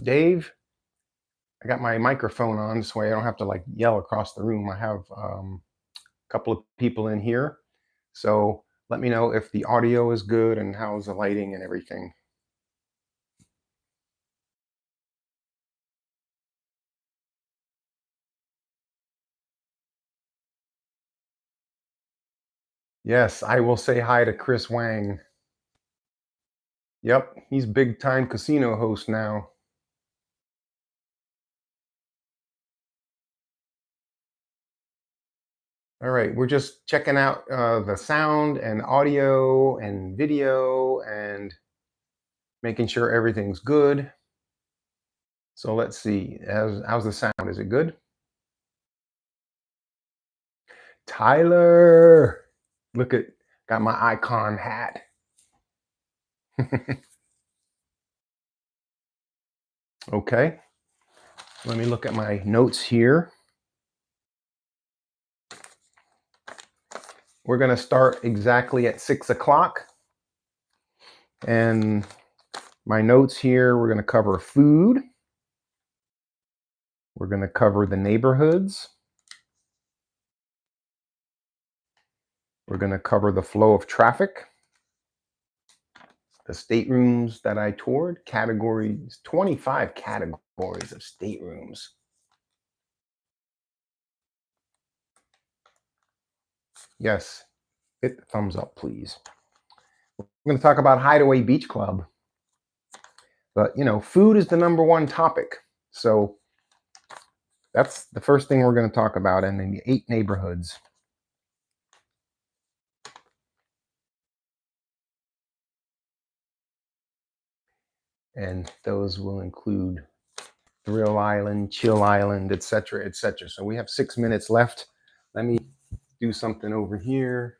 Dave. I got my microphone on this way I don't have to like yell across the room. I have a couple of people in here. So let me know if the audio is good and how's the lighting and everything. Yes, I will say hi to Chris Wang. Yep, he's big time casino host now. All right, we're just checking out the sound and audio and video and making sure everything's good. So let's see, how's the sound? Is it good? Tyler, look at, got my icon hat. Okay, let me look at my notes here. We're gonna start exactly at 6 o'clock. And my notes here, we're gonna cover food. We're gonna cover the neighborhoods. We're gonna cover the flow of traffic. The staterooms that I toured, categories, 25 categories of staterooms. Yes, hit the thumbs up, please. We're going to talk about Hideaway Beach Club. But, you know, food is the #1 topic. So that's the first thing we're going to talk about, and then the 8 neighborhoods. And those will include Thrill Island, Chill Island, etc., etc. So we have 6 minutes left. Let me do something over here.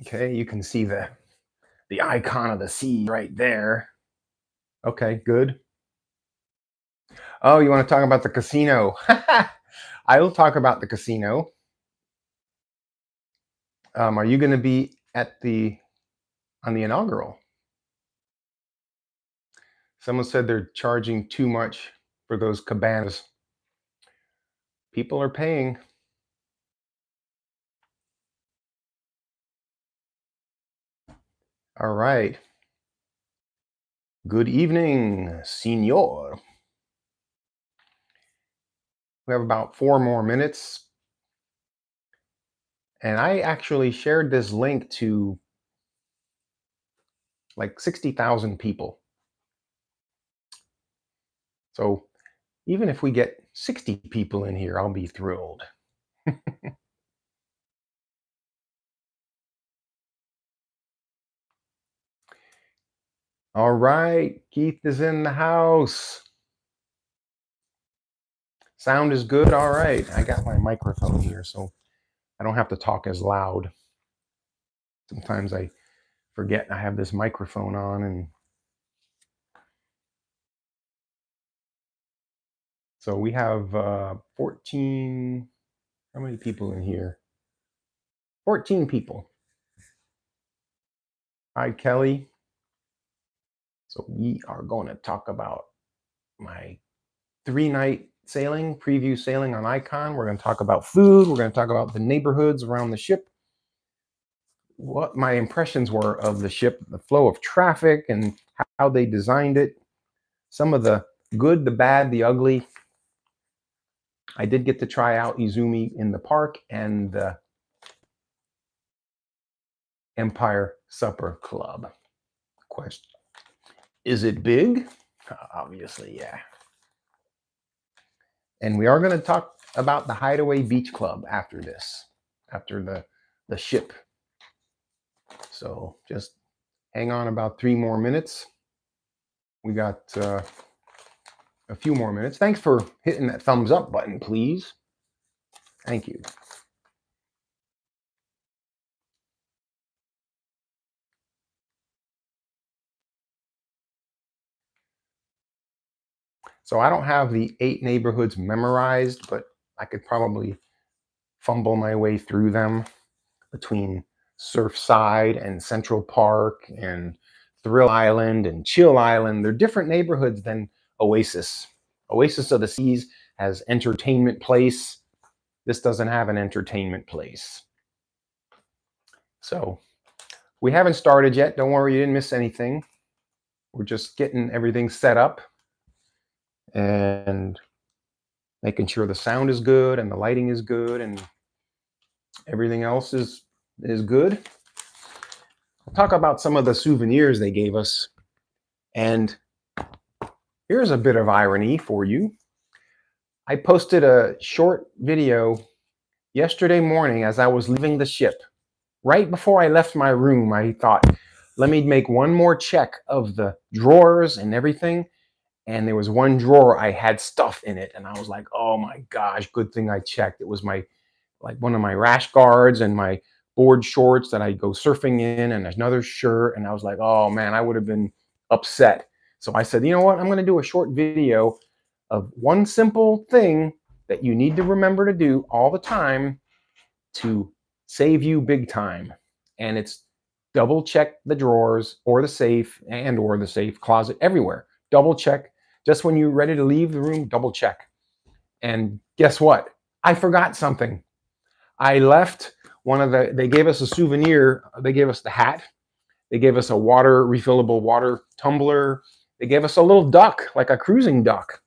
Okay, you can see the icon of the sea right there. Okay, good. Oh, you want to talk about the casino? I will talk about the casino. Are you going to be at on the inaugural? Someone said they're charging too much for those cabanas. People are paying. All right. Good evening, senor. We have about 4 more minutes. And I actually shared this link to like 60,000 people. So even if we get 60 people in here, I'll be thrilled. All right, Keith is in the house. Sound is good. All right, I got my microphone here, so I don't have to talk as loud. Sometimes I forget I have this microphone on, and so we have 14. How many people in here? 14 people. Hi, Kelly. So we are going to talk about my 3-night sailing, preview sailing on Icon. We're going to talk about food. We're going to talk about the neighborhoods around the ship, what my impressions were of the ship, the flow of traffic, and how they designed it. Some of the good, the bad, the ugly. I did get to try out Izumi in the Park and the Empire Supper Club. Question: is it big? Obviously, yeah. And we are going to talk about the Hideaway Beach Club after this, after the ship. So just hang on about 3 more minutes. We got a few more minutes. Thanks for hitting that thumbs up button, please. Thank you. So I don't have the 8 neighborhoods memorized, but I could probably fumble my way through them between Surfside and Central Park and Thrill Island and Chill Island. They're different neighborhoods than Oasis. Oasis of the Seas has entertainment place. This doesn't have an entertainment place. So we haven't started yet. Don't worry, you didn't miss anything. We're just getting everything set up and making sure the sound is good and the lighting is good and everything else is good. I'll talk about some of the souvenirs they gave us. And here's a bit of irony for you. I posted a short video yesterday morning as I was leaving the ship. Right before I left my room, I thought, let me make one more check of the drawers and everything. And there was one drawer I had stuff in it. And I was like, oh my gosh, good thing I checked. It was one of my rash guards and my board shorts that I go surfing in and another shirt. And I was like, oh man, I would have been upset. So I said, you know what? I'm going to do a short video of one simple thing that you need to remember to do all the time to save you big time. And it's double check the drawers or the safe or the safe closet everywhere. Double check. Just when you're ready to leave the room, double check. And guess what? I forgot something. I left they gave us a souvenir. They gave us the hat. They gave us a refillable water tumbler. They gave us a little duck, like a cruising duck.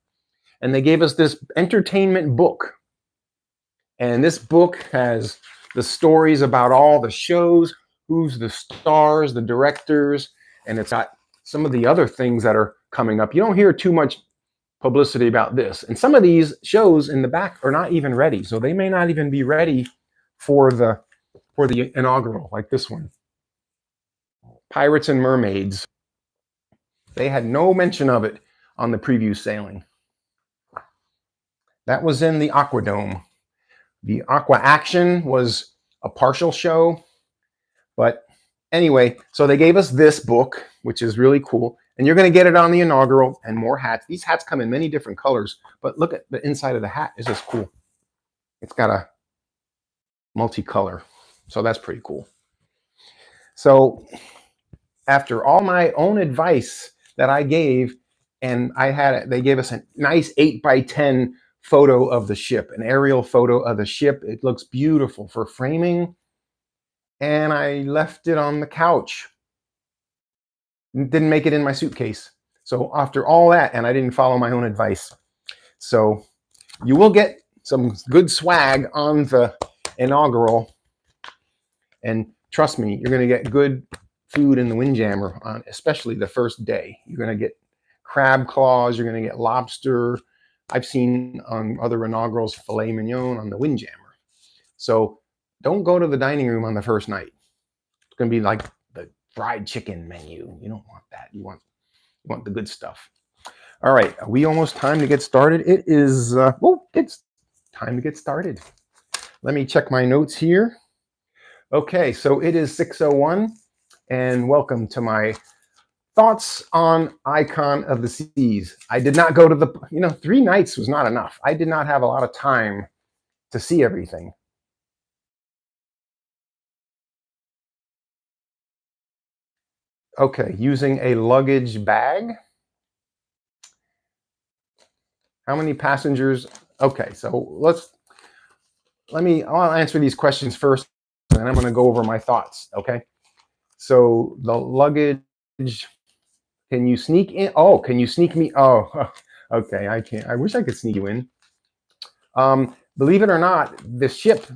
And they gave us this entertainment book. And this book has the stories about all the shows, who's the stars, the directors, and it's got some of the other things that are coming up. You don't hear too much publicity about this. And some of these shows in the back are not even ready. So they may not even be ready for the inaugural, like this one. Pirates and Mermaids. They had no mention of it on the preview sailing. That was in the Aquadome. The Aqua Action was a partial show. But anyway, so they gave us this book, which is really cool. And you're going to get it on the inaugural and more hats. These hats come in many different colors. But look at the inside of the hat. It's just cool. It's got a multicolor. So that's pretty cool. So after all my own advice that I gave, and they gave us a nice 8x10 photo of the ship, an aerial photo of the ship. It looks beautiful for framing. And I left it on the couch. Didn't make it in my suitcase. So after all that, and I didn't follow my own advice. So you will get some good swag on the inaugural. And trust me, you're going to get good food in the Windjammer, especially the first day. You're going to get crab claws. You're going to get lobster. I've seen on other inaugurals filet mignon on the Windjammer. So don't go to the dining room on the first night. It's going to be like the fried chicken menu. You don't want that. You want the good stuff. All right, are we almost time to get started? It is, it's time to get started. Let me check my notes here. Okay, so it is 6:01, and welcome to my thoughts on Icon of the Seas. I did not go to 3 nights was not enough. I did not have a lot of time to see everything. Okay, using a luggage bag. How many passengers? Okay, so I'll answer these questions first, and then I'm going to go over my thoughts, okay? So the luggage, can you sneak in? Oh, can you sneak me? Oh, okay, I can't. I wish I could sneak you in. Believe it or not, the ship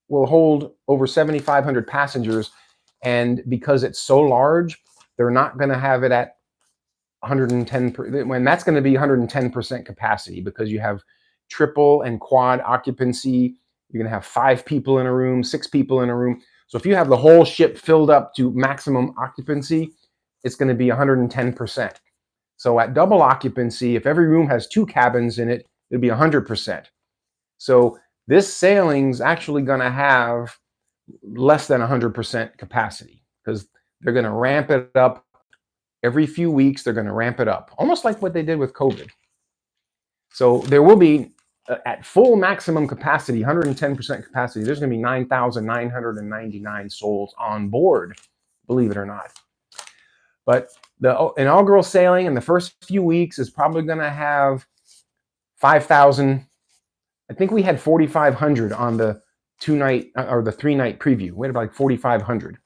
will hold over 7,500 passengers, and because it's so large, they're not going to have it at 110. When that's going to be 110% capacity, because you have triple and quad occupancy. You're going to have 5 people in a room, 6 people in a room. So if you have the whole ship filled up to maximum occupancy, it's going to be 110%. So at double occupancy, if every room has 2 cabins in it, it'll be 100%. So this sailing's actually going to have less than 100% capacity because they're going to ramp it up every few weeks. They're going to ramp it up, almost like what they did with COVID. So there will be, at full maximum capacity, 110% capacity, there's going to be 9,999 souls on board, believe it or not. But the inaugural sailing in the first few weeks is probably going to have 5,000. I think we had 4,500 on the 2-night or the 3-night preview. We had like 4,500.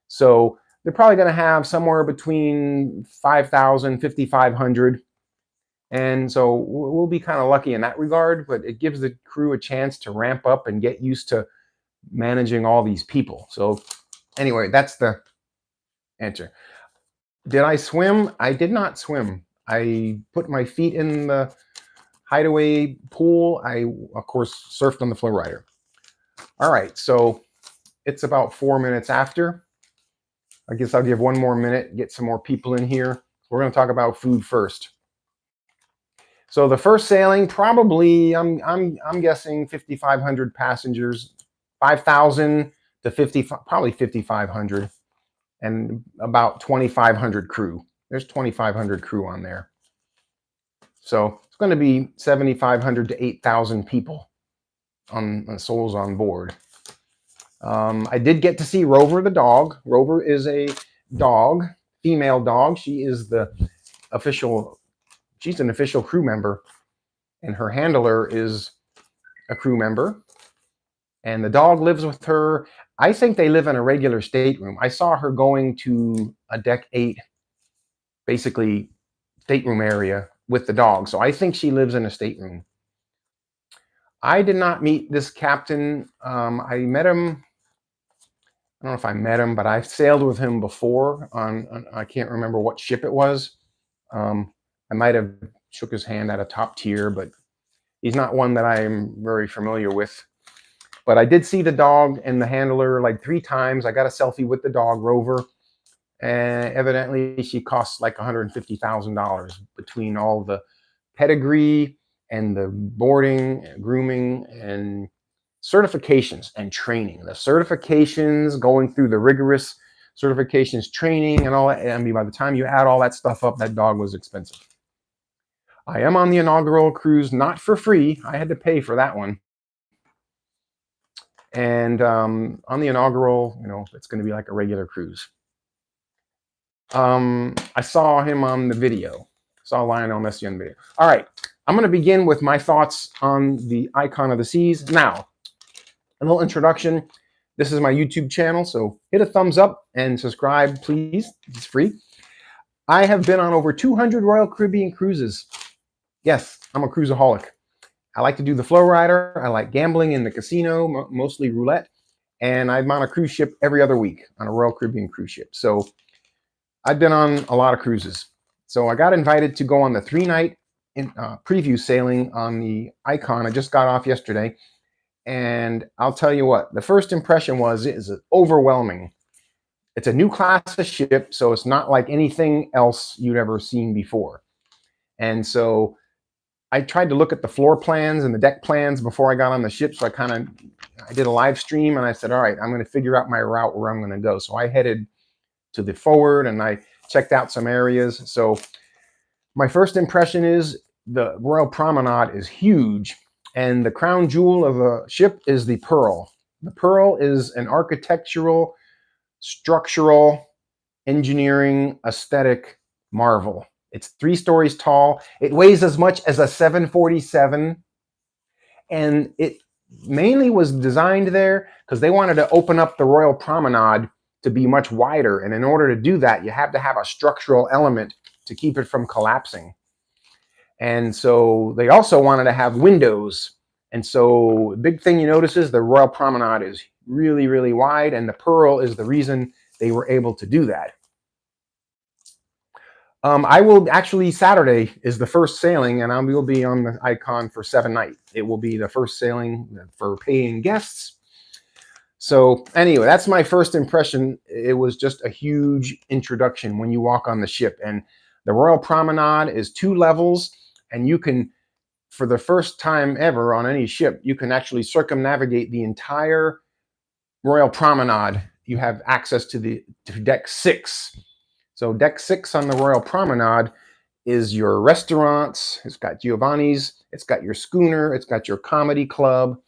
So they're probably going to have somewhere between 5,000, 5,500. And so we'll be kind of lucky in that regard, but it gives the crew a chance to ramp up and get used to managing all these people. So anyway, that's the answer. Did I swim? I did not swim. I put my feet in the Hideaway pool. I, of course, surfed on the flow rider. All right, so it's about 4 minutes after. I guess I'll give one more minute, get some more people in here. We're going to talk about food first. So the first sailing, probably, I'm guessing 5,500 passengers, 5,000 to 50, probably 5,500, and about 2,500 crew. There's 2,500 crew on there. So it's going to be 7,500 to 8,000 people on souls on board. I did get to see Rover the dog. Rover is a dog, female dog. She is the official. She's an official crew member, and her handler is a crew member, and the dog lives with her. I think they live in a regular stateroom. I saw her going to a deck 8, basically stateroom area with the dog. So I think she lives in a stateroom. I did not meet this captain. I met him. I don't know if I met him, but I've sailed with him before on I can't remember what ship it was. I might have shook his hand at a top tier, but he's not one that I'm very familiar with. But I did see the dog and the handler like 3 times. I got a selfie with the dog, Rover, and evidently she costs like $150,000 between all the pedigree and the boarding, grooming, and certifications and training. The certifications, going through the rigorous certifications, training, and all that. I mean, by the time you add all that stuff up, that dog was expensive. I am on the inaugural cruise, not for free. I had to pay for that one. And on the inaugural, you know, it's going to be like a regular cruise. I saw him on the video. Saw Lionel Messi on the video. All right, I'm going to begin with my thoughts on the Icon of the Seas. Now, a little introduction. This is my YouTube channel, so hit a thumbs up and subscribe, please. It's free. I have been on over 200 Royal Caribbean cruises. Yes, I'm a cruiseaholic. I like to do the flow rider. I like gambling in the casino, mostly roulette. And I'm on a cruise ship every other week on a Royal Caribbean cruise ship. So I've been on a lot of cruises. So I got invited to go on the 3-night preview sailing on the Icon. I just got off yesterday. And I'll tell you what, the first impression is overwhelming. It's a new class of ship, so it's not like anything else you'd ever seen before. And so I tried to look at the floor plans and the deck plans before I got on the ship. So I did a live stream and I said, all right, I'm going to figure out my route where I'm going to go. So I headed to the forward and I checked out some areas. So my first impression is the Royal Promenade is huge. And the crown jewel of the ship is the Pearl. The Pearl is an architectural, structural, engineering, aesthetic marvel. It's 3 stories tall. It weighs as much as a 747. And it mainly was designed there because they wanted to open up the Royal Promenade to be much wider. And in order to do that, you have to have a structural element to keep it from collapsing. And so they also wanted to have windows. And so the big thing you notice is the Royal Promenade is really, really wide. And the Pearl is the reason they were able to do that. I will actually, Saturday is the first sailing, and I will be on the Icon for 7 nights. It will be the first sailing for paying guests. So anyway, that's my first impression. It was just a huge introduction when you walk on the ship. And the Royal Promenade is 2 levels, and you can, for the first time ever on any ship, you can actually circumnavigate the entire Royal Promenade. You have access to deck 6. So deck 6 on the Royal Promenade is your restaurants. It's got Giovanni's. It's got your schooner. It's got your comedy club.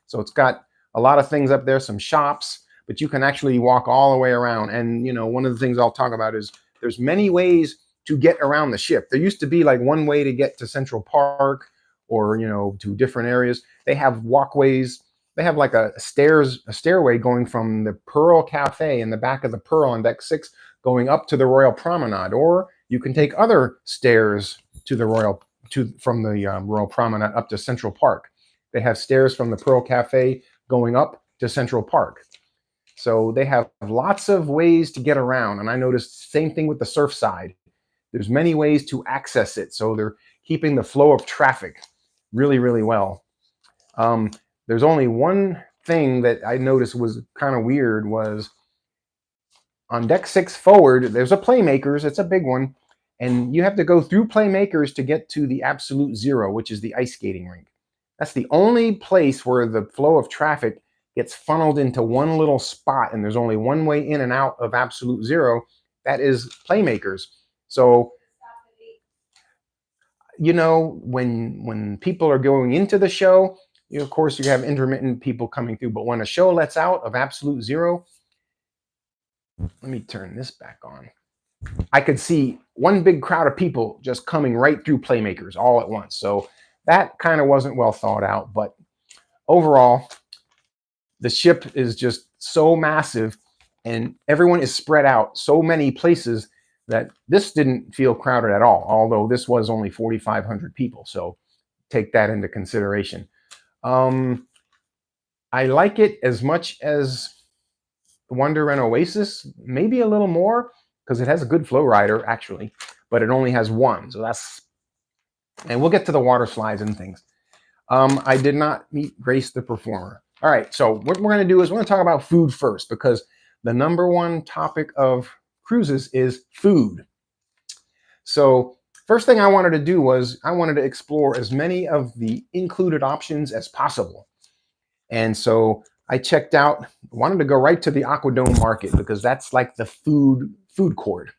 So it's got a lot of things up there, some shops, but you can actually walk all the way around. And, you know, one of the things I'll talk about is there's many ways to get around the ship. There used to be like one way to get to Central Park or, you know, to different areas. They have walkways. They have like a stairway going from the Pearl Cafe in the back of the Pearl on deck 6 going up to the Royal Promenade, or you can take other stairs to the from the Royal Promenade up to Central Park. They have stairs from the Pearl Cafe going up to Central Park. So they have lots of ways to get around. And I noticed same thing with the surf side. There's many ways to access it. So they're keeping the flow of traffic really, really well. There's only one thing that I noticed was kind of weird was on deck 6 forward, there's a Playmakers. It's a big one. And you have to go through Playmakers to get to the Absolute Zero, which is the ice skating rink. That's the only place where the flow of traffic gets funneled into one little spot, and there's only one way in and out of Absolute Zero. That is Playmakers. So, you know, when people are going into the show, of course, you have intermittent people coming through. But when a show lets out of Absolute Zero, let me turn this back on. I could see one big crowd of people just coming right through Playmakers all at once. So that kind of wasn't well thought out. But overall, the ship is just so massive and everyone is spread out so many places that this didn't feel crowded at all, although this was only 4,500 people. So take that into consideration. I like it as much as Wonder and Oasis, maybe a little more, because it has a good flow rider, actually, but it only has one. So that's, and we'll get to the water slides and things. I did not meet Grace the performer. All right, so what we're going to do is we're going to talk about food first, because the number one topic of cruises is food. So first thing I wanted to do was I wanted to explore as many of the included options as possible. And so I checked out, wanted to go right to the Aquadome Market, because that's like the food court.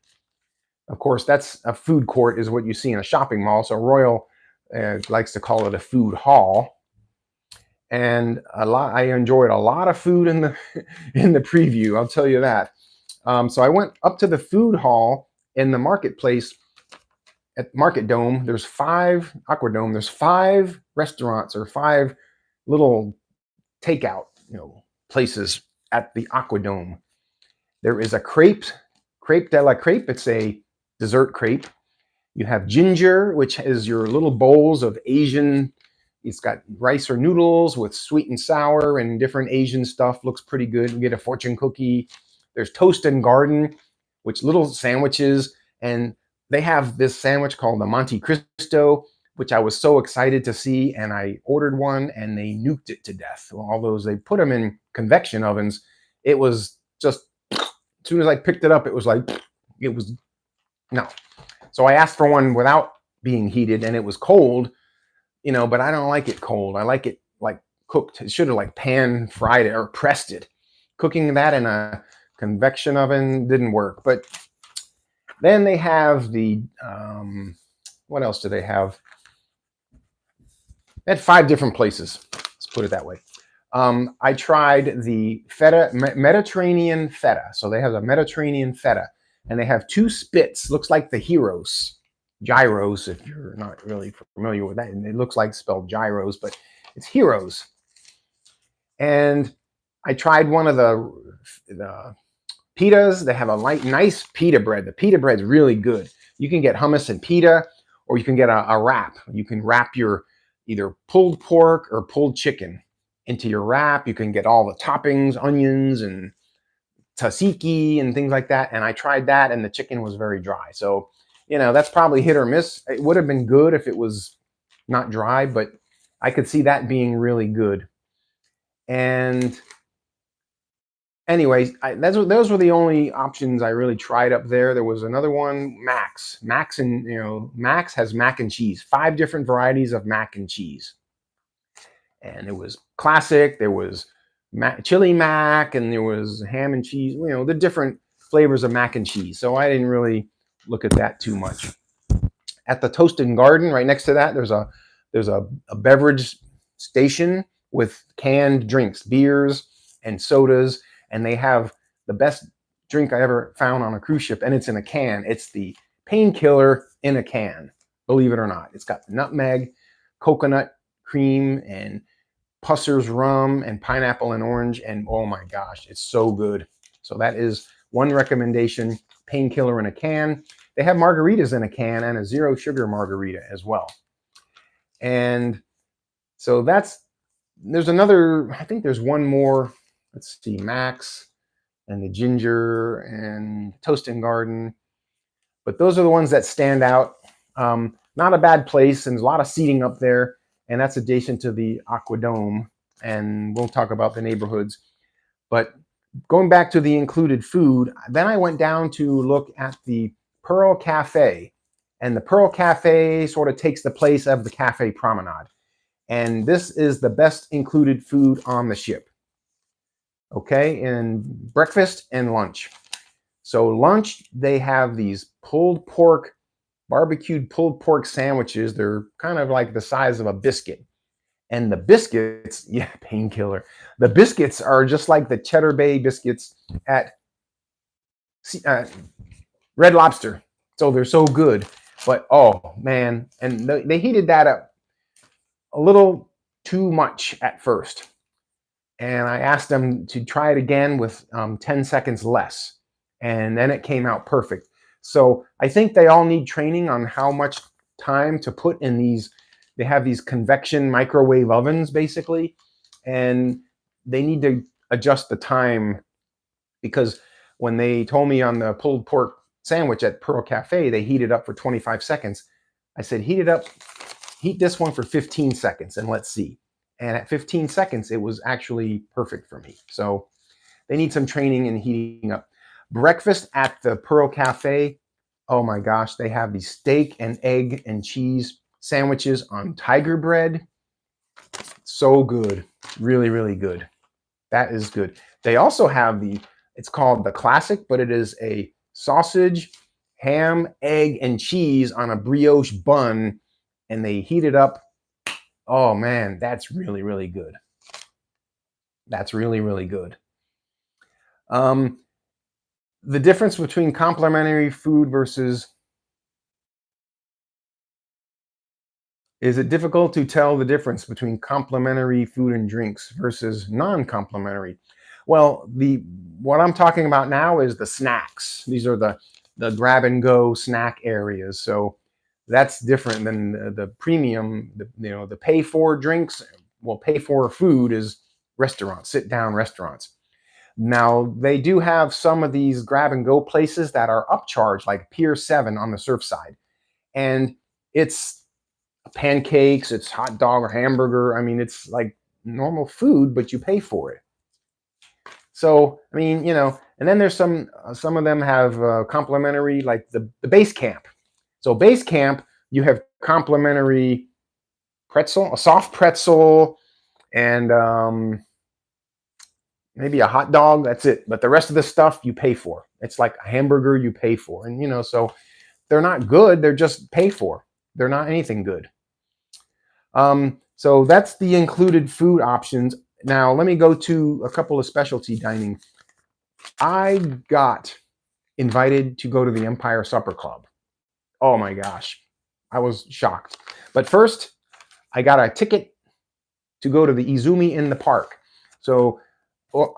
Of course, that's a food court is what you see in a shopping mall. So Royal likes to call it a food hall. And I enjoyed a lot of food in the in the preview, I'll tell you that. So I went up to the food hall in the marketplace at Market Dome. There's 5 Aquadome. There's 5 restaurants or 5 little takeout, places at the Aquadome. There is a crepe de la crepe. It's a dessert crepe. You have ginger, which is your little bowls of Asian. It's got rice or noodles with sweet and sour and different Asian stuff. Looks pretty good. You get a fortune cookie. There's Toast and Garden, which little sandwiches. And they have this sandwich called the Monte Cristo, which I was so excited to see. And I ordered one and they nuked it to death. All those, they put them in convection ovens. It was just, as soon as I picked it up, it was like, no. So I asked for one without being heated, and it was cold, but I don't like it cold. I like it like cooked. It should have like pan fried it or pressed it. Cooking that in a convection oven didn't work. But then they have the, what else do they have? They had 5 different places. Let's put it that way. I tried the feta, Mediterranean feta. So they have a Mediterranean feta. And they have 2 spits, looks like the gyros, if you're not really familiar with that. And it looks like spelled gyros, but it's heroes. And I tried one of the pitas. They have a nice pita bread. The pita bread's really good. You can get hummus and pita, or you can get a wrap. You can wrap your either pulled pork or pulled chicken into your wrap. You can get all the toppings, onions, and tzatziki and things like that. And I tried that, and the chicken was very dry. So, you know, that's probably hit or miss. It would have been good if it was not dry, but I could see that being really good. And anyways, those were the only options I really tried up there. There was another one, Max. Max, and Max has mac and cheese, 5 different varieties of mac and cheese. And it was classic. There was chili mac, and there was ham and cheese. The different flavors of mac and cheese. So I didn't really look at that too much. At the Toasted Garden, right next to that, there's a beverage station with canned drinks, beers and sodas, and they have the best drink I ever found on a cruise ship, and it's in a can. It's the Painkiller in a can, believe it or not. It's got nutmeg, coconut cream, and Pusser's rum, and pineapple and orange, and oh my gosh, it's so good. So that is one recommendation, Painkiller in a can. They have margaritas in a can and a 0 sugar margarita as well. And so there's another, I think there's one more. Let's see, Max and the Ginger and Toasted Garden. But those are the ones that stand out. Not a bad place, and there's a lot of seating up there, and that's adjacent to the Aquadome. And we'll talk about the neighborhoods. But going back to the included food, then I went down to look at the Pearl Cafe. And the Pearl Cafe sort of takes the place of the Cafe Promenade. And this is the best included food on the ship. Okay, and breakfast and lunch. So lunch, they have these barbecued pulled pork sandwiches. They're kind of like the size of a biscuit. And the biscuits, yeah, Painkiller. The biscuits are just like the Cheddar Bay biscuits at Red Lobster. So they're so good. But oh man, and they heated that up a little too much at first. And I asked them to try it again with 10 seconds less. And then it came out perfect. So I think they all need training on how much time to put in these. They have these convection microwave ovens, basically. And they need to adjust the time, because when they told me on the pulled pork sandwich at Pearl Cafe, they heat it up for 25 seconds. I said, heat this one for 15 seconds and let's see. And at 15 seconds, it was actually perfect for me. So they need some training in heating up. Breakfast at the Pearl Cafe, oh my gosh, they have these steak and egg and cheese sandwiches on tiger bread. So good. Really, really good. That is good. They also have it's called the Classic, but it is a sausage, ham, egg, and cheese on a brioche bun, and they heat it up. Oh man, that's really, really good. That's really, really good. The difference between complimentary food versus... Is it difficult to tell the difference between complimentary food and drinks versus non-complimentary? Well, what I'm talking about now is the snacks. These are the grab-and-go snack areas. So that's different than the premium, the pay-for drinks. Well, pay-for food is restaurants, sit-down restaurants. Now, they do have some of these grab-and-go places that are upcharged, like Pier 7 on the Surfside. And it's pancakes, it's hot dog or hamburger. I mean, it's like normal food, but you pay for it. So, I mean, and then there's some of them have complimentary, like the base camp. So base camp, you have complimentary pretzel, a soft pretzel, and maybe a hot dog. That's it. But the rest of the stuff you pay for. It's like a hamburger you pay for. And, so they're not good. They're just pay for. They're not anything good. So that's the included food options. Now, let me go to a couple of specialty dining. I got invited to go to the Empire Supper Club. Oh my gosh, I was shocked. But first, I got a ticket to go to the Izumi In the Park. So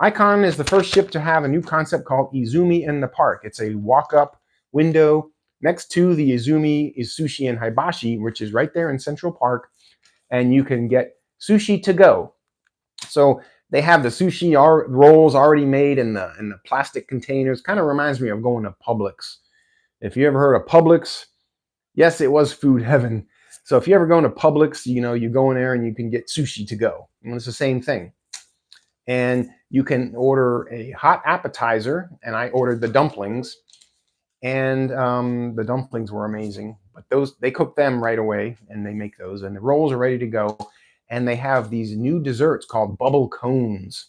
Icon is the first ship to have a new concept called Izumi In the Park. It's a walk-up window next to the Izumi is Sushi and Hibachi, which is right there in Central Park. And you can get sushi to go. So they have the sushi rolls already made in the plastic containers. Kind of reminds me of going to Publix. If you ever heard of Publix, Yes, it was food heaven. So if you ever go into Publix, you go in there and you can get sushi to go. And it's the same thing. And you can order a hot appetizer, and I ordered the dumplings, and the dumplings were amazing. But they cook them right away, and they make those, and the rolls are ready to go. And they have these new desserts called bubble cones.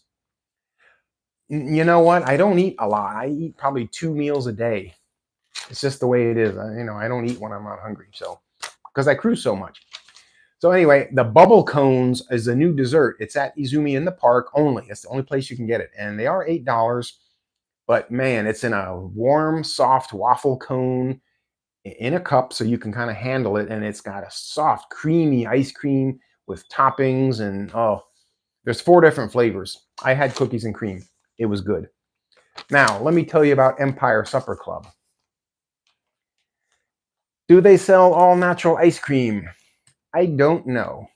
You know what? I don't eat a lot. I eat probably 2 meals a day. It's just the way it is. I don't eat when I'm not hungry, so because I cruise so much. So anyway, the bubble cones is a new dessert. It's at Izumi in the Park only. It's the only place you can get it, and they are $8. But man, it's in a warm, soft waffle cone in a cup, so you can kind of handle it, and it's got a soft, creamy ice cream with toppings, and there's 4 different flavors. I had cookies and cream. It was good. Now, let me tell you about Empire Supper Club. Do they sell all natural ice cream? I don't know.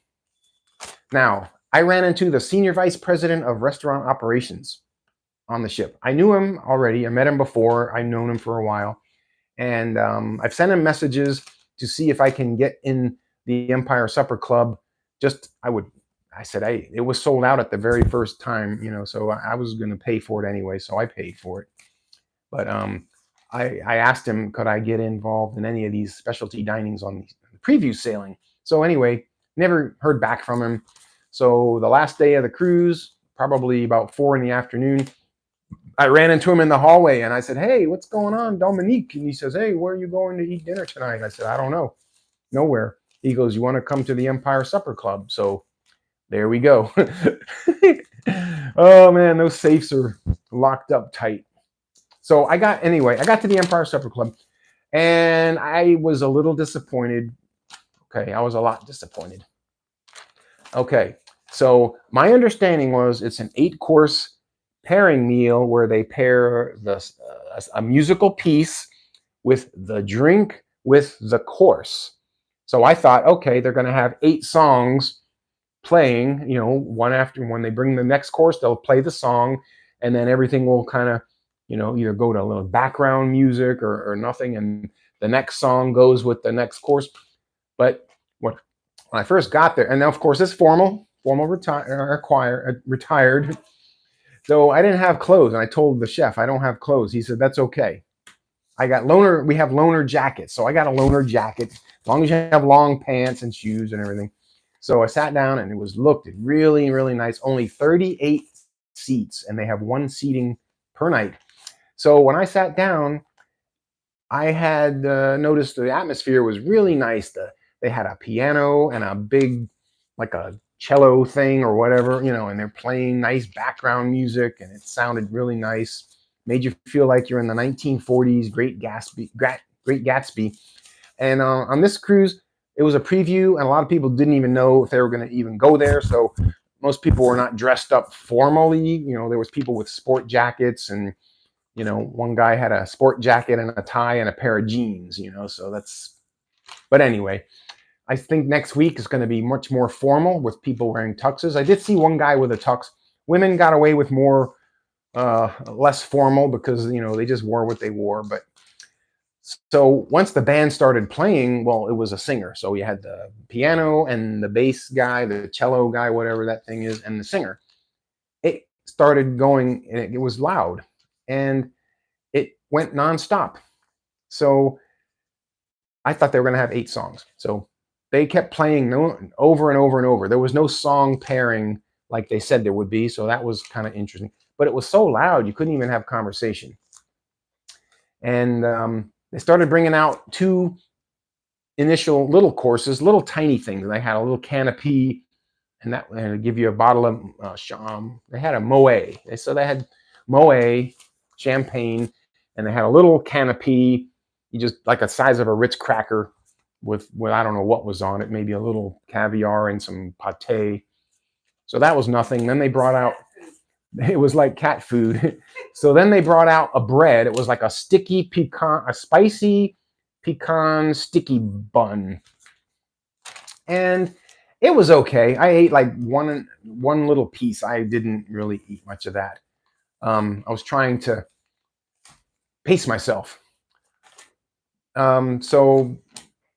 Now, I ran into the senior vice president of restaurant operations on the ship. I knew him already. I met him before. I've known him for a while. And I've sent him messages to see if I can get in the Empire Supper Club. I said, it was sold out at the very first time, so I was going to pay for it anyway. So I paid for it. But I asked him, could I get involved in any of these specialty dinings on the preview sailing? So anyway, never heard back from him. So the last day of the cruise, probably about 4 in the afternoon, I ran into him in the hallway and I said, hey, what's going on, Dominique? And he says, hey, where are you going to eat dinner tonight? I said, I don't know. Nowhere. He goes, you want to come to the Empire Supper Club? So there we go. Oh man, those safes are locked up tight. So I got to the Empire Supper Club, and I was a little disappointed. Okay, I was a lot disappointed. Okay, so my understanding was it's an 8-course pairing meal where they pair a musical piece with the drink with the course. So I thought, okay, they're going to have 8 songs playing, one after when they bring the next course, they'll play the song, and then everything will kind of, either go to a little background music or nothing, and the next song goes with the next course. But when I first got there, and now of course it's formal retired. So I didn't have clothes, and I told the chef I don't have clothes. He said that's okay. We have loaner jackets, so I got a loaner jacket as long as you have long pants and shoes and everything. So I sat down, and it looked really, really nice. Only 38 seats, and they have 1 seating per night. So when I sat down, I had noticed the atmosphere was really nice. They had a piano and a big, like a cello thing or whatever, and they're playing nice background music, and it sounded really nice. Made you feel like you're in the 1940s, Great Gatsby. And on this cruise, it was a preview, and a lot of people didn't even know if they were going to even go there. So most people were not dressed up formally. There was people with sport jackets, and one guy had a sport jacket and a tie and a pair of jeans. So but anyway, I think next week is going to be much more formal with people wearing tuxes. I did see one guy with a tux. Women got away with more, less formal because, they just wore what they wore. But so once the band started playing, well, it was a singer. So you had the piano and the bass guy, the cello guy, whatever that thing is, and the singer. It started going, and it was loud, and it went nonstop. So I thought they were going to have 8 songs. So they kept playing over and over and over. There was no song pairing like they said there would be. So that was kind of interesting. But it was so loud, you couldn't even have conversation. And they started bringing out 2 initial little courses, little tiny things. They had a little canopy, and that would give you a bottle of they had a Moet. So they had Moet champagne, and they had a little canopy, just like a size of a Ritz cracker with I don't know what was on it, maybe a little caviar and some pate. So that was nothing. Then they brought out, it was like cat food. So then they brought out a bread. It was like a spicy pecan sticky bun. And it was okay. I ate like one little piece. I didn't really eat much of that. I was trying to pace myself. So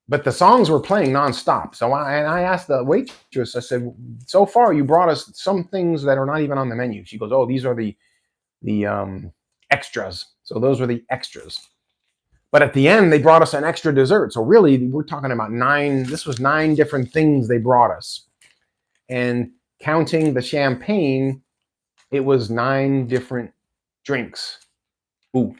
but the songs were playing nonstop. So I asked the waitress, I said, so far you brought us some things that are not even on the menu. She goes, oh, these are the extras. So those were the extras. But at the end, they brought us an extra dessert. So really, we're talking about this was 9 different things they brought us. And counting the champagne, it was 9 different drinks. Ooh.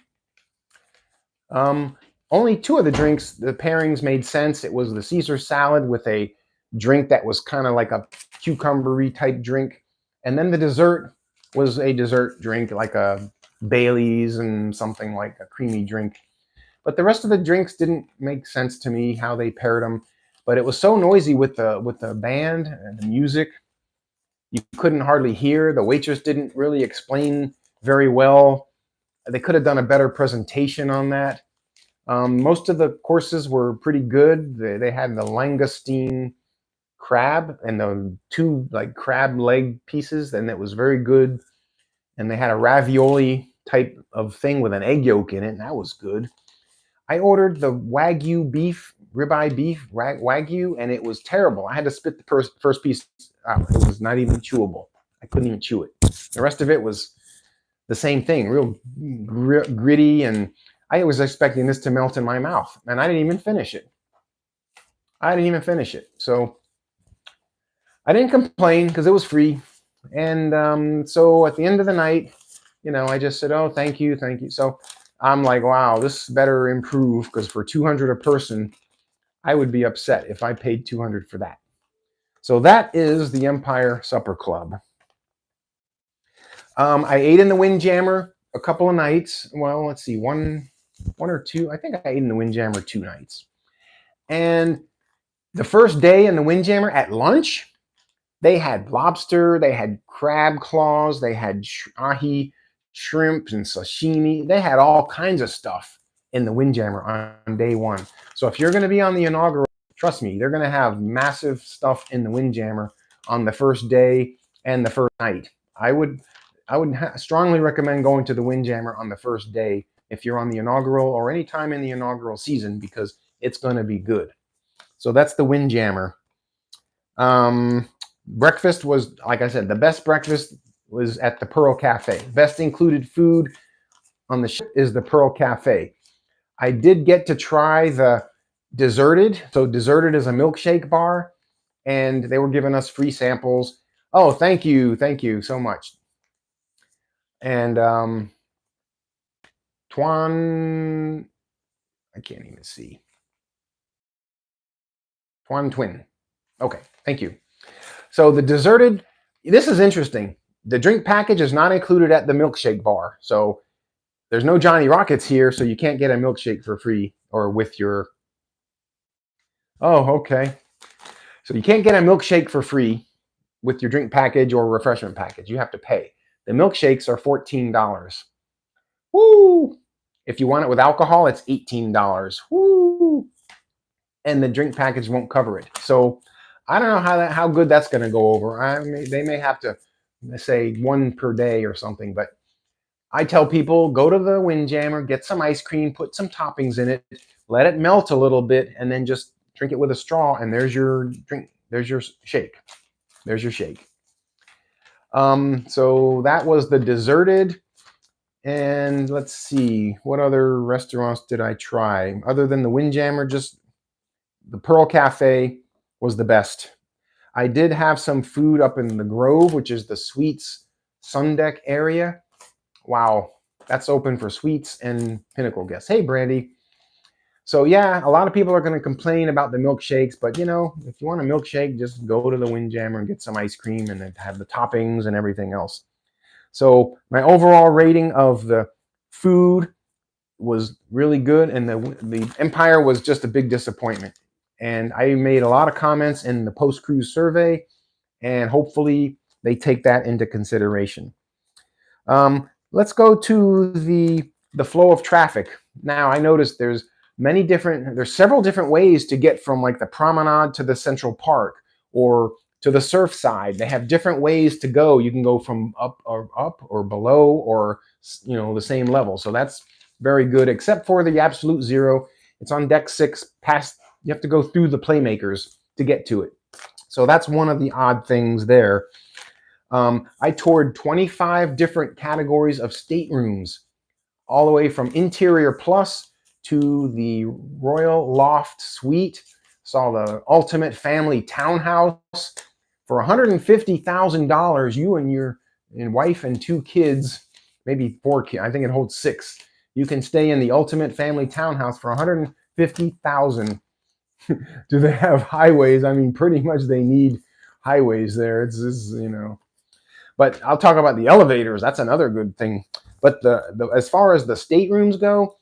Only 2 of the drinks, the pairings made sense. It was the Caesar salad with a drink that was kind of like a cucumber-y type drink. And then the dessert was a dessert drink, like a Bailey's and something like a creamy drink. But the rest of the drinks didn't make sense to me how they paired them. But it was so noisy with the band and the music, you couldn't hardly hear. The waitress didn't really explain very well. They could have done a better presentation on that. Most of the courses were pretty good. They had the langoustine crab and the 2 like crab leg pieces, and it was very good. And they had a ravioli type of thing with an egg yolk in it, and that was good. I ordered the Wagyu beef, ribeye beef, Wagyu, and it was terrible. I had to spit the first piece out. It was not even chewable. I couldn't even chew it. The rest of it was the same thing, real gritty, and I was expecting this to melt in my mouth, and I didn't even finish it. So I didn't complain because it was free. And so at the end of the night, I just said, oh, thank you. So I'm like, wow, this better improve, because for $200 a person, I would be upset if I paid $200 for that. So that is the Empire Supper Club. I ate in the Windjammer a couple of nights. Well, let's see, one or 2. I think I ate in the Windjammer 2 nights. And the first day in the Windjammer at lunch, they had lobster, they had crab claws, they had ahi, shrimp and sashimi. They had all kinds of stuff in the Windjammer on day 1. So if you're going to be on the inaugural, trust me, they're going to have massive stuff in the Windjammer on the first day and the first night. I would strongly recommend going to the Windjammer on the first day if you're on the inaugural or any time in the inaugural season, because it's going to be good. So that's the Windjammer. Breakfast was, like I said, the best breakfast was at the Pearl Cafe. Best included food on the ship is the Pearl Cafe. I did get to try the Deserted. So Deserted is a milkshake bar, and they were giving us free samples. Oh, thank you so much. And Tuan, I can't even see. Tuan Twin. Okay, thank you. So the Deserted, this is interesting. The drink package is not included at the milkshake bar. So there's no Johnny Rockets here, so you can't get a milkshake for free or with your... Oh, okay. So you can't get a milkshake for free with your drink package or refreshment package. You have to pay. The milkshakes are $14. Woo! If you want it with alcohol, it's $18. Woo! And the drink package won't cover it. So I don't know how good that's going to go over. They may have to say 1 per day or something, but I tell people, go to the Windjammer, get some ice cream, put some toppings in it, let it melt a little bit, and then just drink it with a straw, and there's your drink. There's your shake. There's your shake. So that was the Deserted. And let's see, what other restaurants did I try? Other than the Windjammer, just the Pearl Cafe was the best. I did have some food up in the Grove, which is the Suites Sun Deck area. Wow, that's open for Suites and Pinnacle guests. Hey, Brandy. So yeah, a lot of people are going to complain about the milkshakes, but if you want a milkshake, just go to the Windjammer and get some ice cream and then have the toppings and everything else. So my overall rating of the food was really good, and the Empire was just a big disappointment. And I made a lot of comments in the post-cruise survey, and hopefully they take that into consideration. Let's go to the flow of traffic. Now, I noticed there's several different ways to get from like the promenade to the Central Park or to the surf side. They have different ways to go. You can go from up or below or the same level. So that's very good, except for the Absolute Zero. It's on deck 6 past You have to go through the playmakers to get to it. So that's one of the odd things there. I toured 25 different categories of staterooms, all the way from interior plus to the Royal Loft Suite. Saw the ultimate family townhouse for $150,000. You and your wife and 2 kids, maybe 4 kids. I think it holds 6. You can stay in the ultimate family townhouse for $150,000. Do they have highways? I mean, pretty much they need highways there. It's you know. But I'll talk about the elevators. That's another good thing. But as far as the staterooms go,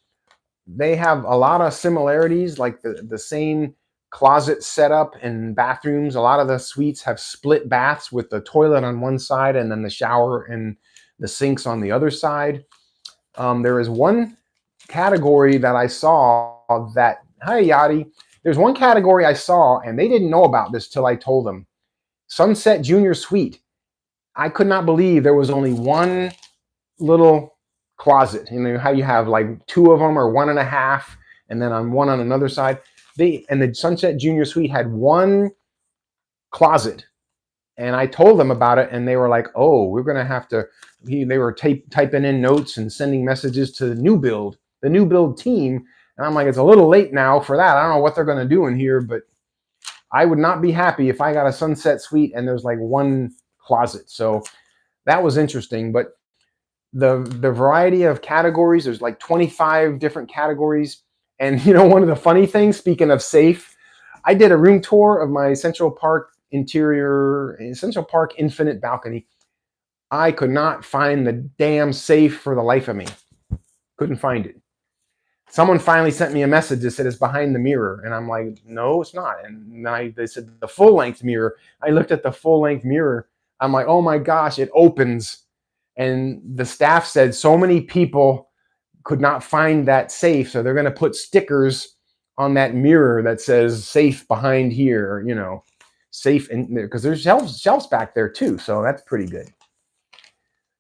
they have a lot of similarities, like the same closet setup and bathrooms. A lot of the suites have split baths with the toilet on one side and then the shower and the sinks on the other side. There is one category that I saw that, hi Yachty, there's one category I saw and they didn't know about this till I told them. Sunset Junior Suite. I could not believe there was only one little closet. You know how you have like 2 of them or 1.5, and then on one on another side. And the Sunset Junior Suite had one closet, and I told them about it, and they were like, "Oh, we're gonna have to." They were typing in notes and sending messages to the new build team, and I'm like, "It's a little late now for that. I don't know what they're gonna do in here, but I would not be happy if I got a Sunset Suite and there's like one closet." So that was interesting, but the variety of categories, there's like 25 different categories. And you know, one of the funny things, speaking of safe, I did a room tour of my Central Park Infinite balcony. I could not find the damn safe for the life of me. Couldn't find it. Someone finally sent me a message that said it's behind the mirror, and I'm like, no, it's not. And they said the full length mirror. I looked at the full length mirror. I'm like, oh my gosh, it opens. And the staff said so many people could not find that safe, so they're going to put stickers on that mirror that says safe behind here, you know, safe in there, because there's shelves back there too, so that's pretty good.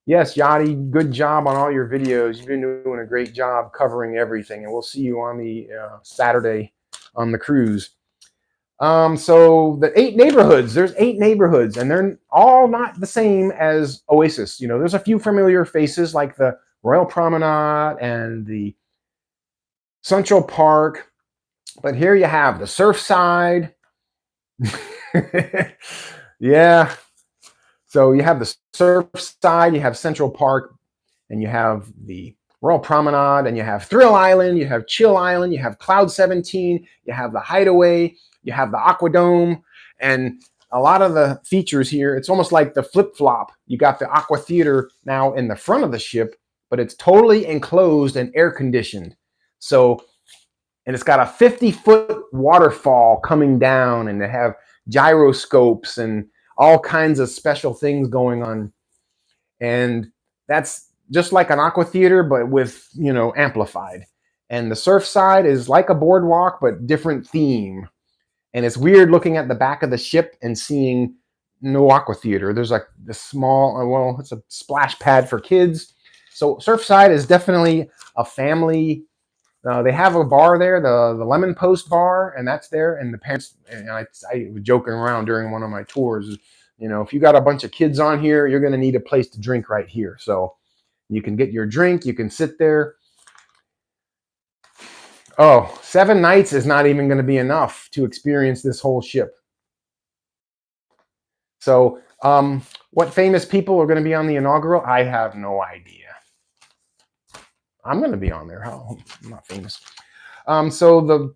Yes, Yachty, good job on all your videos. You've been doing a great job covering everything, and we'll see you on the Saturday on the cruise. So the 8 neighborhoods, there's 8 neighborhoods, and they're all not the same as Oasis. You know, there's a few familiar faces like the Royal Promenade and the Central Park, but here you have the Surfside. Yeah. So you have the Surfside, you have Central Park, and you have the Royal Promenade, and you have Thrill Island, you have Chill Island, you have Cloud 17, you have the Hideaway, you have the Aquadome, and a lot of the features here, it's almost like the flip-flop. You got the Aqua Theater now in the front of the ship, but it's totally enclosed and air-conditioned. So, and it's got a 50-foot waterfall coming down, and they have gyroscopes and all kinds of special things going on. And that's just like an Aqua Theater, but with, you know, amplified. And the Surfside is like a boardwalk, but different theme. And it's weird looking at the back of the ship and seeing no Aqua Theater. There's like the small, well, it's a splash pad for kids. So Surfside is definitely a family. They have a bar there, the Lemon Post bar, and that's there. And the parents, and I was joking around during one of my tours, you know, if you got a bunch of kids on here, you're going to need a place to drink right here. So you can get your drink, you can sit there. Oh, 7 nights is not even going to be enough to experience this whole ship. So what famous people are going to be on the inaugural? I have no idea. I'm going to be on there. Oh, I'm not famous. So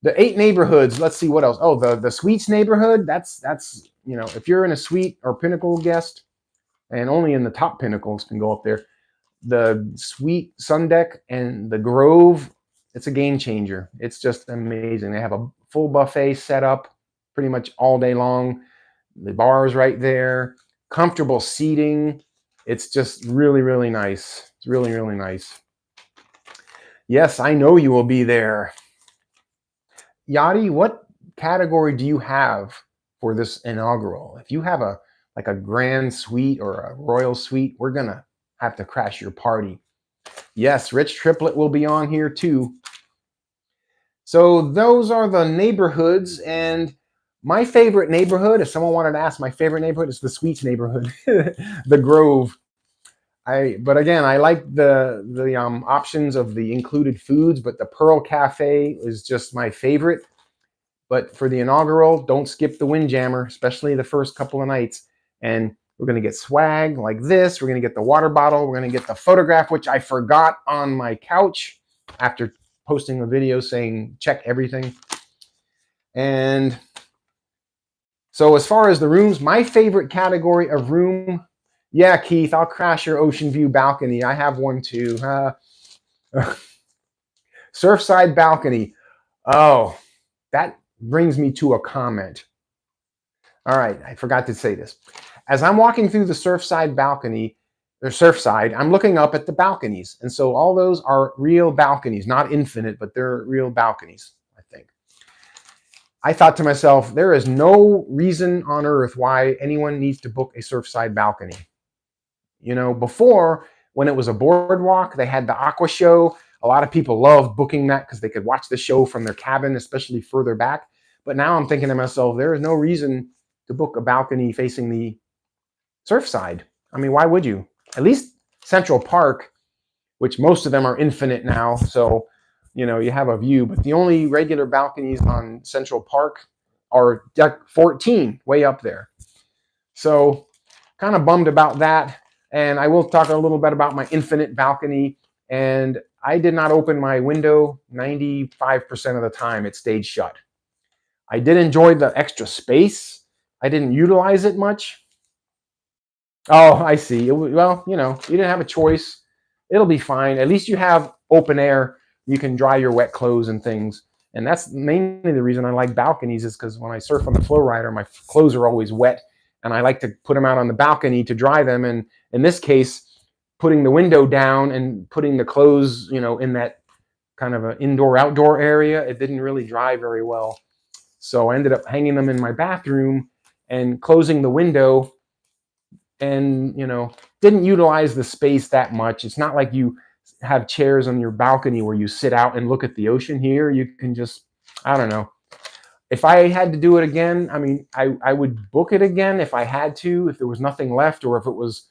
the 8 neighborhoods, let's see what else. Oh, the Suites neighborhood, that's you know, if you're in a suite or pinnacle guest, and only in the top pinnacles can go up there, the Suite Sun Deck and the Grove, it's a game changer. It's just amazing. They have a full buffet set up pretty much all day long. The bar is right there. Comfortable seating. It's just really, really nice. It's really, really nice. Yes, I know you will be there. Yachty, what category do you have for this inaugural? If you have a like a grand suite or a royal suite, we're gonna have to crash your party. Yes, Rich Triplet will be on here too. So those are the neighborhoods, and my favorite neighborhood, if someone wanted to ask my favorite neighborhood, is the Sweets neighborhood, the Grove. But again, I like the options of the included foods, but the Pearl Cafe is just my favorite. But for the inaugural, don't skip the Windjammer, especially the first couple of nights. And we're going to get swag like this. We're going to get the water bottle. We're going to get the photograph, which I forgot on my couch after posting a video saying check everything. And so as far as the rooms, my favorite category of room, yeah, Keith, I'll crash your ocean view balcony. I have one too. Surfside balcony. Oh, that brings me to a comment. All right, I forgot to say this. As I'm walking through the Surfside balcony, or Surfside, I'm looking up at the balconies. And so all those are real balconies, not infinite, but they're real balconies, I think. I thought to myself, there is no reason on earth why anyone needs to book a Surfside balcony. You know, before, when it was a boardwalk, they had the aqua show. A lot of people loved booking that because they could watch the show from their cabin, especially further back. But now I'm thinking to myself, there is no reason to book a balcony facing the Surfside. I mean, why would you? At least Central Park, which most of them are infinite now, so you know you have a view. But the only regular balconies on Central Park are deck 14, way up there. So kind of bummed about that. And I will talk a little bit about my infinite balcony. And I did not open my window 95% of the time. It stayed shut. I did enjoy the extra space. I didn't utilize it much. Oh, I see. Well, you know, you didn't have a choice. It'll be fine. At least you have open air. You can dry your wet clothes and things. And that's mainly the reason I like balconies, is because when I surf on the flow rider, my clothes are always wet. And I like to put them out on the balcony to dry them. And in this case, putting the window down and putting the clothes, you know, in that kind of an indoor-outdoor area, it didn't really dry very well. So I ended up hanging them in my bathroom and closing the window, and, you know, didn't utilize the space that much. It's not like you have chairs on your balcony where you sit out and look at the ocean. Here you can just, I don't know. If I had to do it again, I mean, I would book it again if I had to, if there was nothing left, or if it was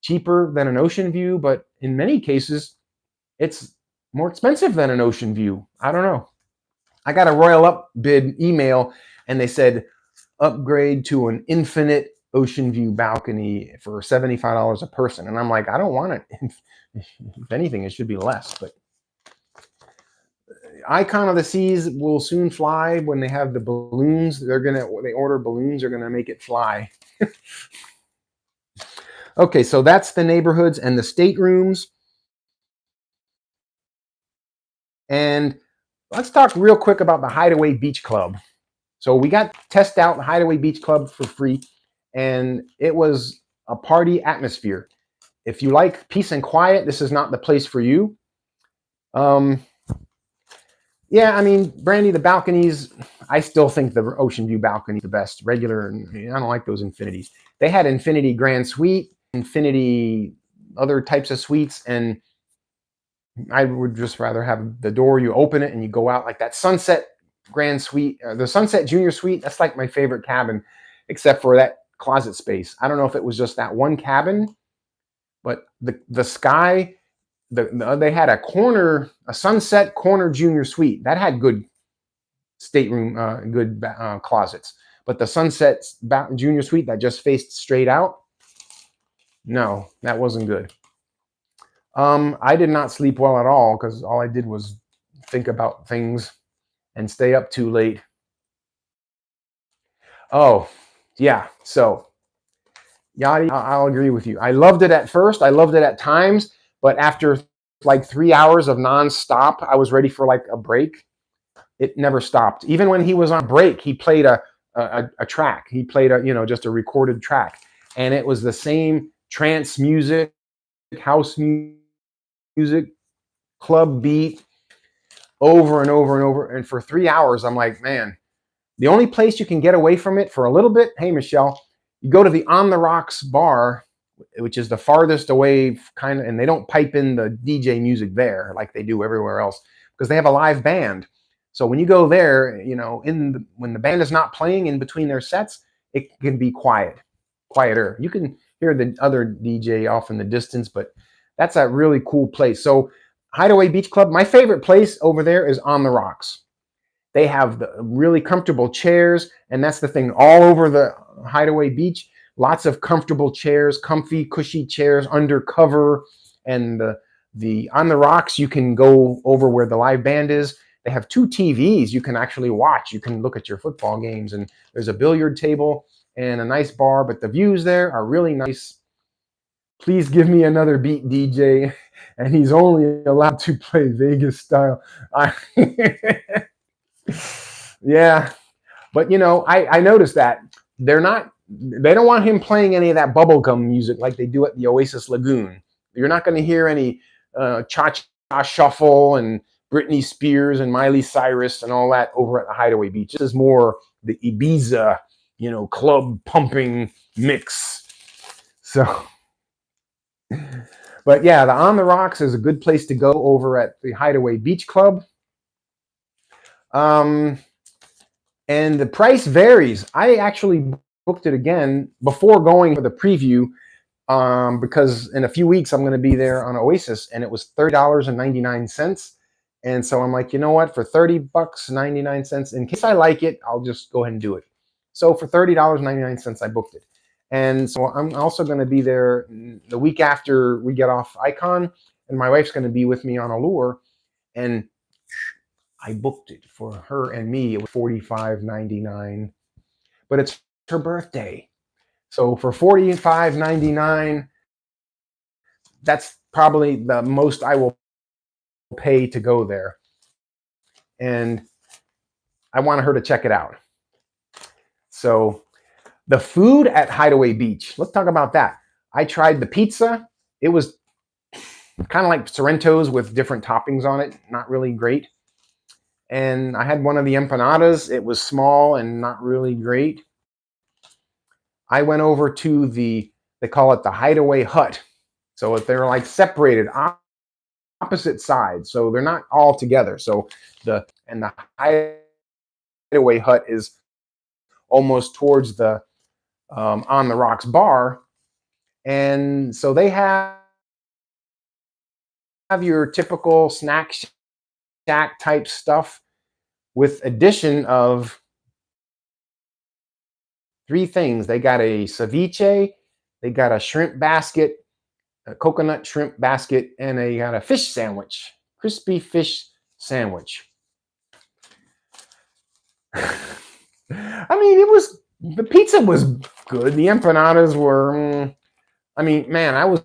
cheaper than an ocean view. But in many cases, it's more expensive than an ocean view. I don't know. I got a Royal Upbid email, and they said upgrade to an infinite ocean view balcony for $75 a person. And I'm like, I don't want it. If anything, it should be less. But Icon of the Seas will soon fly when they have the balloons. They order balloons, they're gonna make it fly. Okay, so that's the neighborhoods and the staterooms. And let's talk real quick about the Hideaway Beach Club. So we got test out the Hideaway Beach Club for free, and it was a party atmosphere. If you like peace and quiet, this is not the place for you. Yeah, I mean, Brandy, the balconies, I still think the ocean view balcony is the best. Regular, I don't like those infinities. They had infinity grand suite, infinity other types of suites, and I would just rather have the door, you open it and you go out, like that Sunset Grand Suite, the Sunset Junior Suite. That's like my favorite cabin, except for that closet space. I don't know if it was just that one cabin, but the sky, they had a Sunset Corner Junior Suite that had good stateroom, good closets. But the Sunset Junior Suite that just faced straight out, no, that wasn't good. I did not sleep well at all because all I did was think about things and stay up too late. Oh, yeah. So, Yachty, I'll agree with you. I loved it at first. I loved it at times. But after like 3 hours of nonstop, I was ready for like a break. It never stopped. Even when he was on break, he played a track. He played just a recorded track. And it was the same trance music, house music, club beat, over and over and over. And for 3 hours, I'm like, man, the only place you can get away from it for a little bit, hey, Michelle, you go to the On the Rocks bar, which is the farthest away kind of, and they don't pipe in the DJ music there like they do everywhere else because they have a live band. So when you go there, you know, when the band is not playing in between their sets, it can be quieter. You can hear the other DJ off in the distance, but that's a really cool place. So Hideaway Beach Club, my favorite place over there is on the rocks. They have the really comfortable chairs, and that's the thing. All over the Hideaway Beach, lots of comfortable chairs, comfy, cushy chairs under cover, and the on the rocks you can go over where the live band is. They have 2 TVs you can actually watch. You can look at your football games, and there's a billiard table and a nice bar, but the views there are really nice. Please give me another beat, DJ. And he's only allowed to play Vegas style. Yeah, but you know, I noticed that they don't want him playing any of that bubblegum music like they do at the Oasis Lagoon. You're not going to hear any cha-cha shuffle and Britney Spears and Miley Cyrus and all that over at the Hideaway Beach. This is more the Ibiza, you know, club pumping mix. So, but yeah, the On the Rocks is a good place to go over at the Hideaway Beach Club. And the price varies. I actually booked it again before going for the preview because in a few weeks I'm going to be there on Oasis, and it was $30.99. And so I'm like, you know what? For $30.99, in case I like it, I'll just go ahead and do it. So for $30.99, I booked it. And so I'm also going to be there the week after we get off Icon, and my wife's going to be with me on Allure. And I booked it for her and me. It was $45.99, but it's her birthday. So for $45.99, that's probably the most I will pay to go there. And I want her to check it out. So the food at Hideaway Beach, let's talk about that. I tried the pizza. It was kind of like Sorrento's with different toppings on it. Not really great. And I had one of the empanadas. It was small and not really great. I went over to they call it the Hideaway Hut. So they're like separated opposite sides. So they're not all together. So the Hideaway Hut is almost towards the On the Rocks bar. And so they have your typical snack shack type stuff with addition of 3 things. They got a ceviche, they got a shrimp basket, a coconut shrimp basket, and they got a fish sandwich, crispy fish sandwich. I mean, the pizza was good. The empanadas were, I mean, man, I was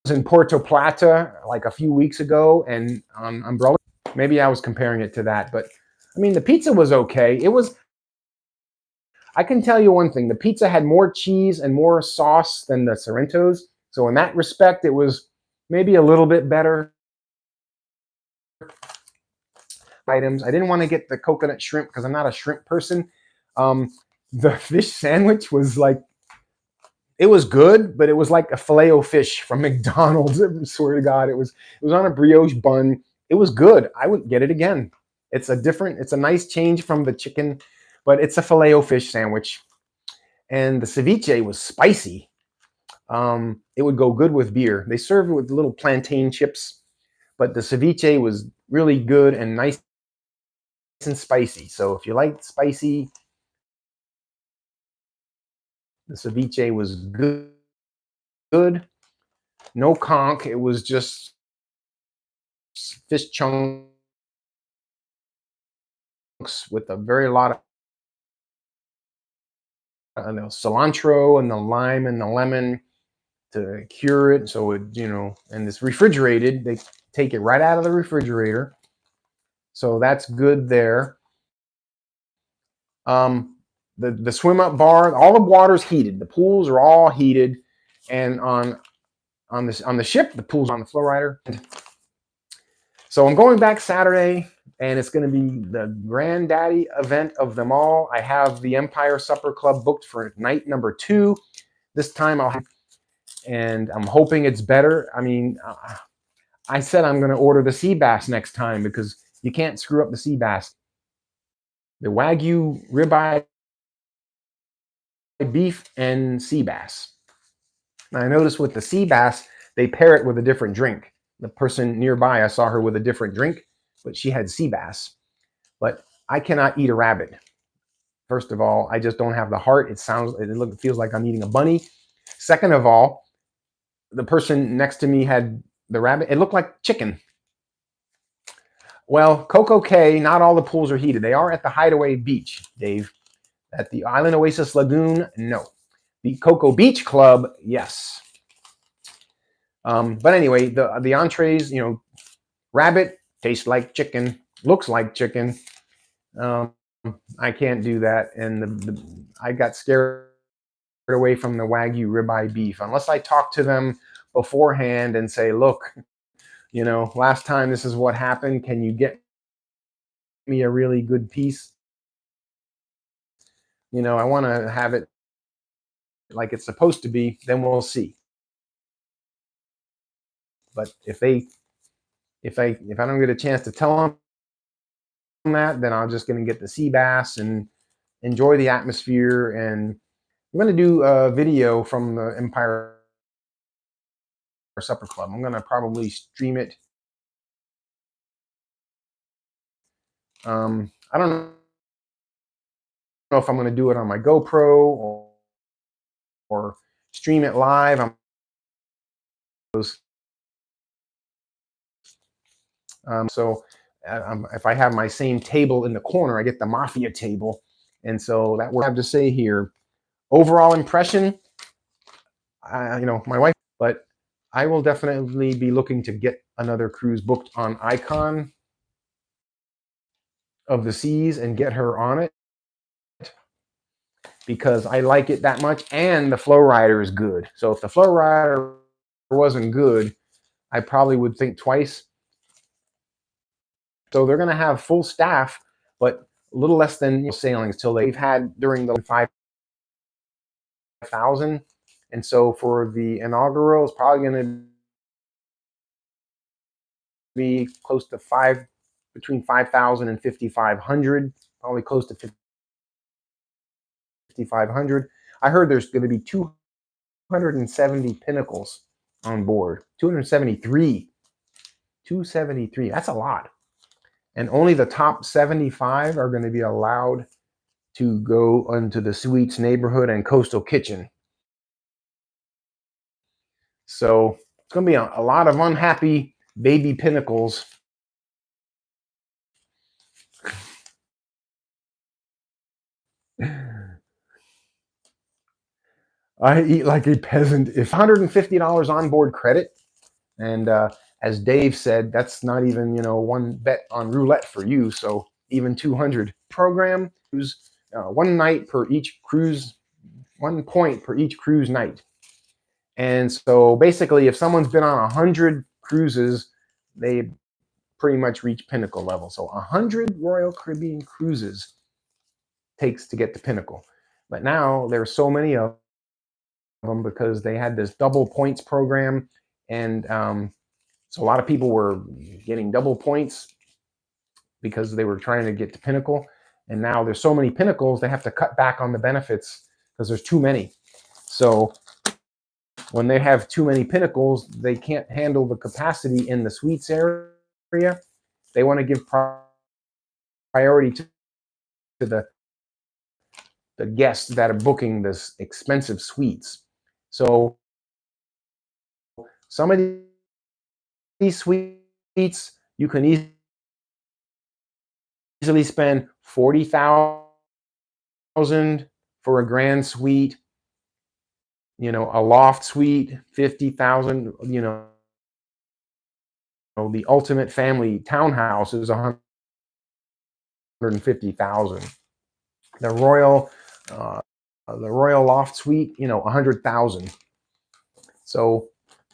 in Puerto Plata like a few weeks ago, and on Umbrella, maybe I was comparing it to that, but I mean, the pizza was okay. I can tell you one thing, the pizza had more cheese and more sauce than the Sorrento's. So in that respect, it was maybe a little bit better. Items. I didn't want to get the coconut shrimp because I'm not a shrimp person. The fish sandwich was like, it was good, but it was like a Filet-O-Fish from McDonald's. I swear to God, it was on a brioche bun. It was good. I would get it again. It's a nice change from the chicken, but it's a Filet-O-Fish sandwich. And the ceviche was spicy. It would go good with beer. They serve it with little plantain chips, but the ceviche was really good and nice and spicy. So if you like spicy, the ceviche was good. No conch. It was just fish chunks with a very lot of cilantro and the lime and the lemon to cure it. So it, you know, and it's refrigerated. They take it right out of the refrigerator. So that's good there. The swim up bar, all the water's heated. The pools are all heated, and on the ship, the pool's on the flow rider. So I'm going back Saturday, and it's going to be the granddaddy event of them all. I have the Empire Supper Club booked for night number 2. This time and I'm hoping it's better. I mean, I said I'm going to order the sea bass next time because You can't screw up the sea bass. The Wagyu ribeye beef and sea bass. Now, I noticed with the sea bass, they pair it with a different drink. The person nearby, I saw her with a different drink, but she had sea bass. But I cannot eat a rabbit. First of all, I just don't have the heart. It feels like I'm eating a bunny. Second of all, the person next to me had the rabbit. It looked like chicken. Well, Coco Cay, not all the pools are heated. They are at the Hideaway Beach, Dave. At the Island Oasis Lagoon, no. The Cocoa Beach Club, yes. But anyway, the entrees, you know, rabbit tastes like chicken, looks like chicken. I can't do that, and I got scared away from the Wagyu ribeye beef unless I talk to them beforehand and say, look, you know, last time this is what happened. Can you get me a really good piece? You know, I want to have it like it's supposed to be. Then we'll see. But if I don't get a chance to tell them that, then I'm just going to get the sea bass and enjoy the atmosphere. And I'm going to do a video from the Empire Supper Club. I'm going to probably stream it. I don't know if I'm going to do it on my GoPro or stream it live. If I have my same table in the corner, I get the mafia table. And so that what I have to say here. Overall impression, you know, my wife, but I will definitely be looking to get another cruise booked on Icon of the Seas and get her on it because I like it that much, and the flow rider is good. So if the flow rider wasn't good, I probably would think twice. So they're going to have full staff, but a little less than sailings till they've had during the 5,000. And so for the inaugural, it's probably going to be close to between 5,000 and 5,500, probably close to 5,500. I heard there's going to be 270 pinnacles on board. 273. 273. That's a lot. And only the top 75 are going to be allowed to go into the suites neighborhood and coastal kitchen. So it's going to be a lot of unhappy baby pinnacles. I eat like a peasant. If $150 onboard credit, and as Dave said, that's not even, you know, one bet on roulette for you. So even 200 program, one night per each cruise, 1 point per each cruise night. And so basically, if someone's been on 100 cruises, they pretty much reach pinnacle level. So 100 Royal Caribbean cruises takes to get to pinnacle. But now there's so many of them because they had this double points program, and so a lot of people were getting double points because they were trying to get to pinnacle. And now there's so many pinnacles, they have to cut back on the benefits because there's too many. So when they have too many pinnacles, they can't handle the capacity in the suites area. They want to give priority to the guests that are booking this expensive suites. So some of these suites, you can easily spend $40,000 for a grand suite. You know, a loft suite, $50,000. You know, the ultimate family townhouse is $150,000. The Royal Loft Suite, you know, $100,000. So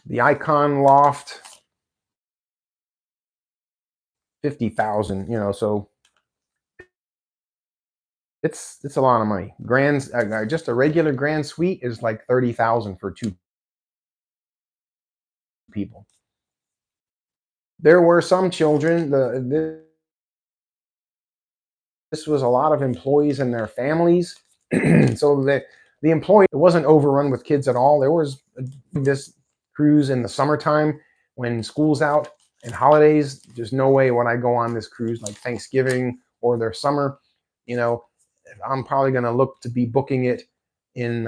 the Icon Loft, $50,000. You know, so it's a lot of money. Just a regular grand suite is like $30,000 for 2 people. There were some children. this was a lot of employees and their families. So the employee, it wasn't overrun with kids at all. There was this cruise in the summertime when school's out and holidays. There's no way when I go on this cruise like Thanksgiving or their summer, you know, I'm probably going to look to be booking it in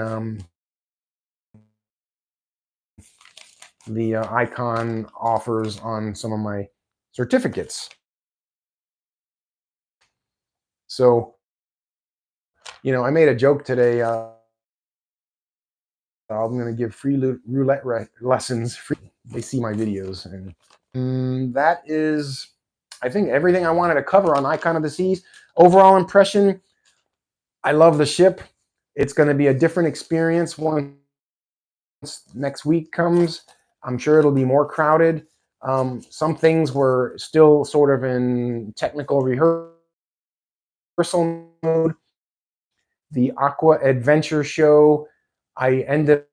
the Icon offers on some of my certificates. So, you know, I made a joke today. I'm going to give free roulette lessons. They see my videos. And that is, I think, everything I wanted to cover on Icon of the Seas. Overall impression, I love the ship. It's going to be a different experience once next week comes. I'm sure it'll be more crowded. Some things were still sort of in technical rehearsal mode. The Aqua Adventure Show, I ended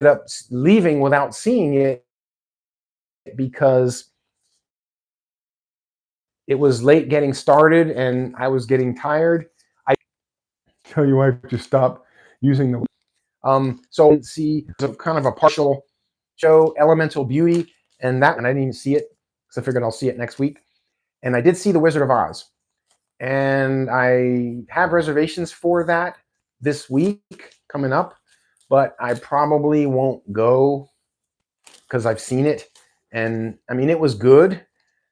up leaving without seeing it because it was late getting started and I was getting tired. I tell your wife to stop using the so see kind of a partial show, Elemental Beauty, and I didn't even see it because I figured I'll see it next week. And I did see The Wizard of Oz, and I have reservations for that this week coming up, but I probably won't go because I've seen it. And I mean, it was good,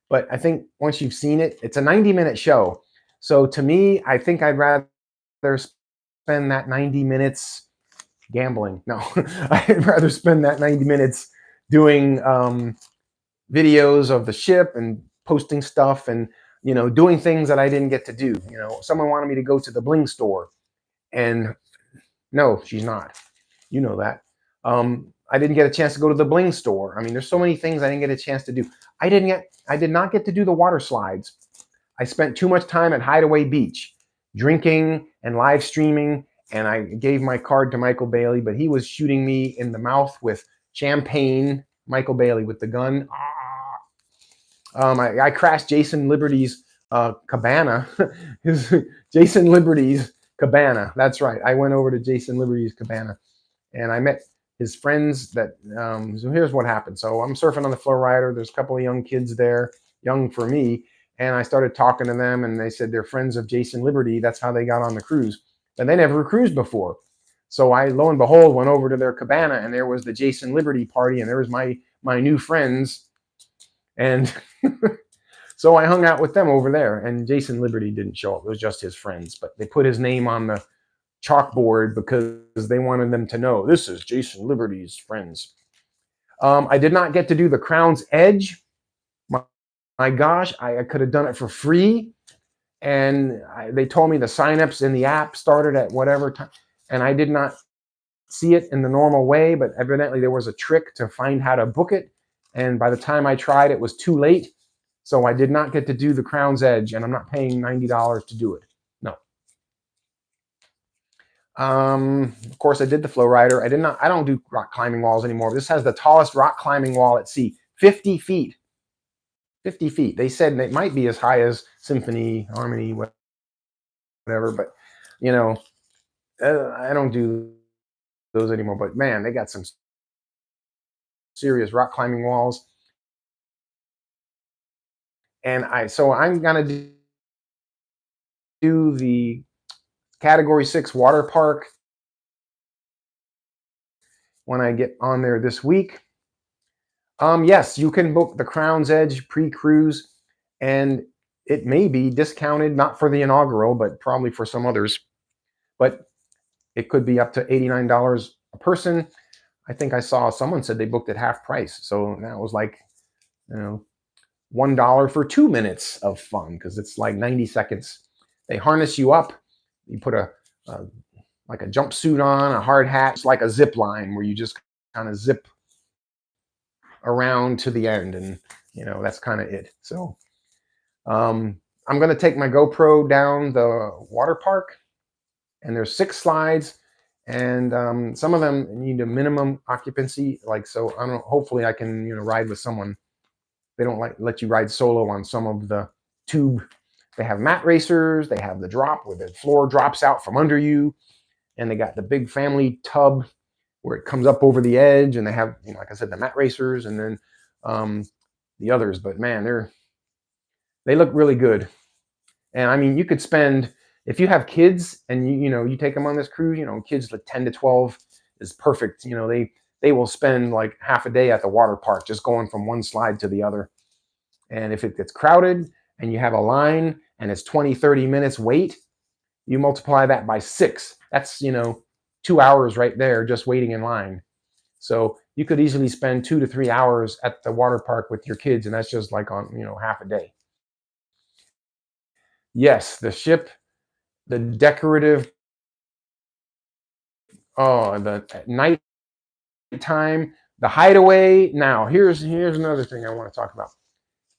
but I think once you've seen it, it's a 90-minute show. So to me, I think I'd rather spend that 90 minutes gambling. No, I'd rather spend that 90 minutes doing videos of the ship and posting stuff and, you know, doing things that I didn't get to do. You know, someone wanted me to go to the bling store, and no, she's not. You know that. I didn't get a chance to go to the bling store. I mean, there's so many things I didn't get a chance to do. I did not get to do the water slides. I spent too much time at Hideaway Beach drinking and live streaming, and I gave my card to Michael Bailey, but he was shooting me in the mouth with champagne. Michael Bailey with the gun. I crashed Jason Liberty's cabana. Jason Liberty's cabana. That's right. I went over to Jason Liberty's cabana, and I met his friends. So here's what happened. So I'm surfing on the flow rider. There's a couple of young kids there, young for me, and I started talking to them, and they said they're friends of Jason Liberty. That's how they got on the cruise, and they never cruised before. So I, lo and behold, went over to their cabana, and there was the Jason Liberty party, and there was my new friends. And so I hung out with them over there, and Jason Liberty didn't show up. It was just his friends, but they put his name on the chalkboard because they wanted them to know this is Jason Liberty's friends. I did not get to do the Crown's Edge. My gosh, I could have done it for free. And they told me the signups in the app started at whatever time, and I did not see it in the normal way, but evidently there was a trick to find how to book it. And by the time I tried, it was too late. So I did not get to do the Crown's Edge, and I'm not paying $90 to do it. No. Of course, I did the flow rider. I don't do rock climbing walls anymore. This has the tallest rock climbing wall at sea, 50 feet. 50 feet. They said it might be as high as Symphony, Harmony, whatever, but, you know, I don't do those anymore. But man, they got some serious rock climbing walls. And I'm going to do the Category 6 water park when I get on there this week. Yes, you can book the Crown's Edge pre-cruise, and it may be discounted, not for the inaugural, but probably for some others. But it could be up to $89 a person. I think I saw someone said they booked at half price. So that was like, you know, $1 for 2 minutes of fun, because it's like 90 seconds. They harness you up. You put like a jumpsuit on, a hard hat. It's like a zip line where you just kind of zip around to the end, and you know, that's kind of it. So I'm going to take my GoPro down the water park, and there's 6 slides, and some of them need a minimum occupancy. Like, so I don't. Hopefully, I can, you know, ride with someone. They don't let you ride solo on some of the tube They have mat racers. They have the drop where the floor drops out from under you. And they got the big family tub where it comes up over the edge. And they have, like I said, the mat racers and then the others. But man, they look really good. And I mean, you could spend, if you have kids and you take them on this cruise, kids like 10 to 12 is perfect. They will spend like half a day at the water park just going from one slide to the other. And if it gets crowded and you have a line and it's 20, 30 minutes wait, you multiply that by 6. That's, 2 hours right there just waiting in line. So you could easily spend 2 to 3 hours at the water park with your kids, and that's just like on, half a day. Yes, the ship, the decorative, the at night time, the Hideaway. Now, here's another thing I want to talk about.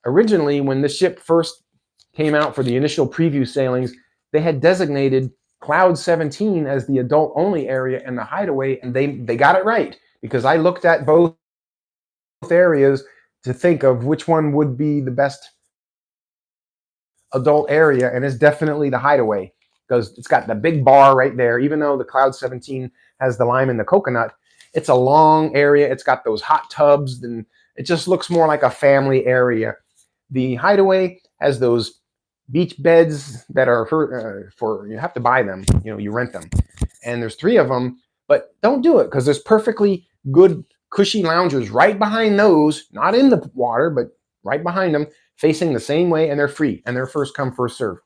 Originally, when the ship first came out for the initial preview sailings, they had designated Cloud 17 as the adult-only area and the Hideaway, and they got it right, because I looked at both areas to think of which one would be the best adult area, and it's definitely the Hideaway, because it's got the big bar right there. Even though the Cloud 17 has the lime and the coconut, it's a long area. It's got those hot tubs, and it just looks more like a family area. The Hideaway has those beach beds that are for you have to buy them. You rent them, and there's 3 of them. But don't do it, because there's perfectly good cushy loungers right behind those, not in the water, but right behind them, facing the same way, and they're free, and they're first come, first serve.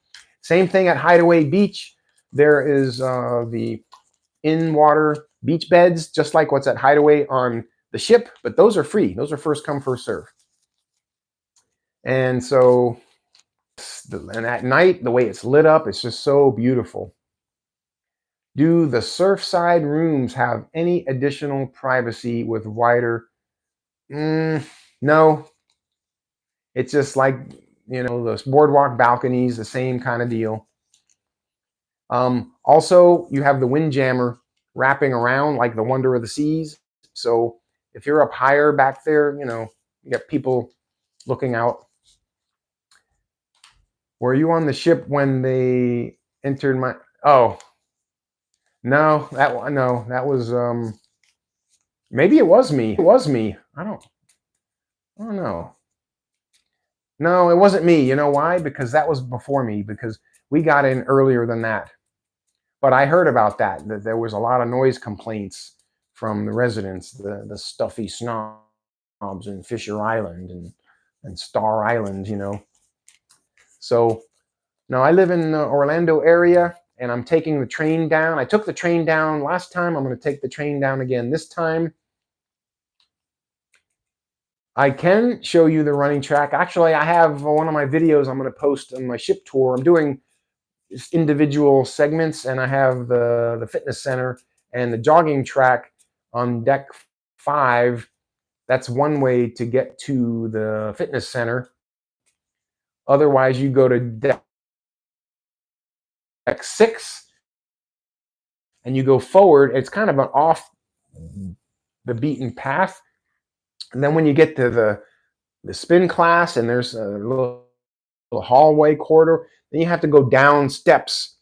Same thing at Hideaway Beach. There is the in-water beach beds, just like what's at Hideaway on the ship, but those are free. Those are first come, first serve. And so, and at night, the way it's lit up, it's just so beautiful. Do the Surfside rooms have any additional privacy with wider? No. It's just like, those boardwalk balconies, the same kind of deal. Also, you have the windjammer wrapping around like the Wonder of the Seas. So if you're up higher back there, you got people looking out. Were you on the ship when they entered my? Oh, no, that was maybe it was me. It was me. I don't know. No, it wasn't me. You know why? Because that was before me, because we got in earlier than that. But I heard about that there was a lot of noise complaints from the residents, the stuffy snobs in Fisher Island and Star Island, So, no, I live in the Orlando area, and I'm taking the train down. I took the train down last time. I'm going to take the train down again this time. I can show you the running track. Actually, I have one of my videos I'm going to post on my ship tour. I'm doing individual segments, and I have the fitness center and the jogging track on deck 5. That's one way to get to the fitness center. Otherwise, you go to deck 6 and you go forward. It's kind of an off the beaten path. And then when you get to the spin class, and there's a little hallway corridor, then you have to go down steps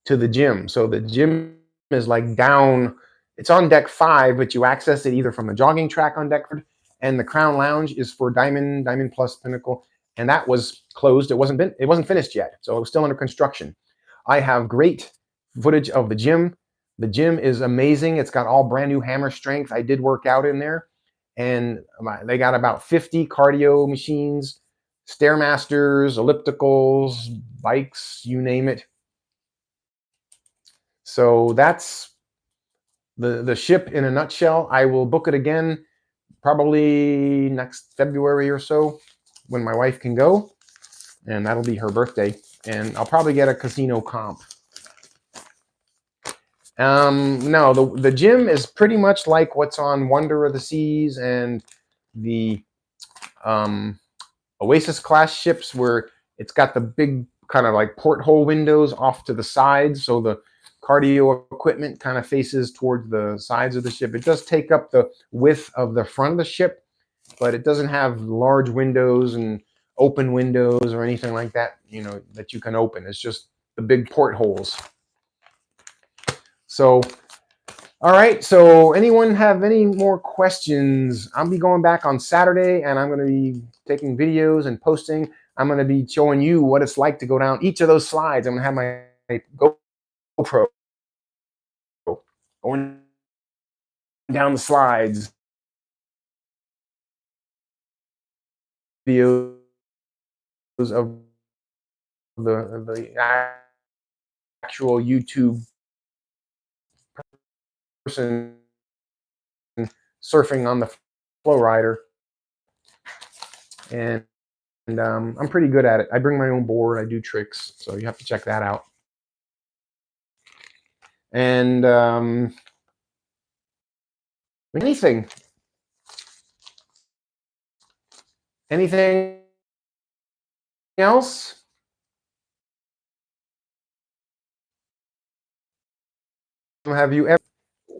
to the gym. So the gym is like down, it's on deck 5, but you access it either from the jogging track on deck 4, and the Crown Lounge is for Diamond Plus Pinnacle, and that was closed. It wasn't finished yet, so it was still under construction. I have great footage of the gym. The gym is amazing. It's got all brand new hammer strength. I did work out in there, and they got about 50 cardio machines, Stairmasters, ellipticals, bikes, you name it. So that's the ship in a nutshell. I will book it again probably next February or so when my wife can go, and that'll be her birthday, and I'll probably get a casino comp. No, the gym is pretty much like what's on Wonder of the Seas and the Oasis class ships, where it's got the big kind of like porthole windows off to the sides, so the cardio equipment kind of faces towards the sides of the ship. It does take up the width of the front of the ship, but it doesn't have large windows and open windows or anything like that, you know, that you can open. It's just the big portholes. So, all right. So anyone have any more questions? I'll be going back on Saturday and I'm going to be taking videos and posting. I'm going to be showing you what it's like to go down each of those slides. I'm going to have my GoPro going down the slides. Videos of the actual YouTube person surfing on the flow rider, and I'm pretty good at it. I bring my own board. I do tricks, so you have to check that out. And anything else? Have you ever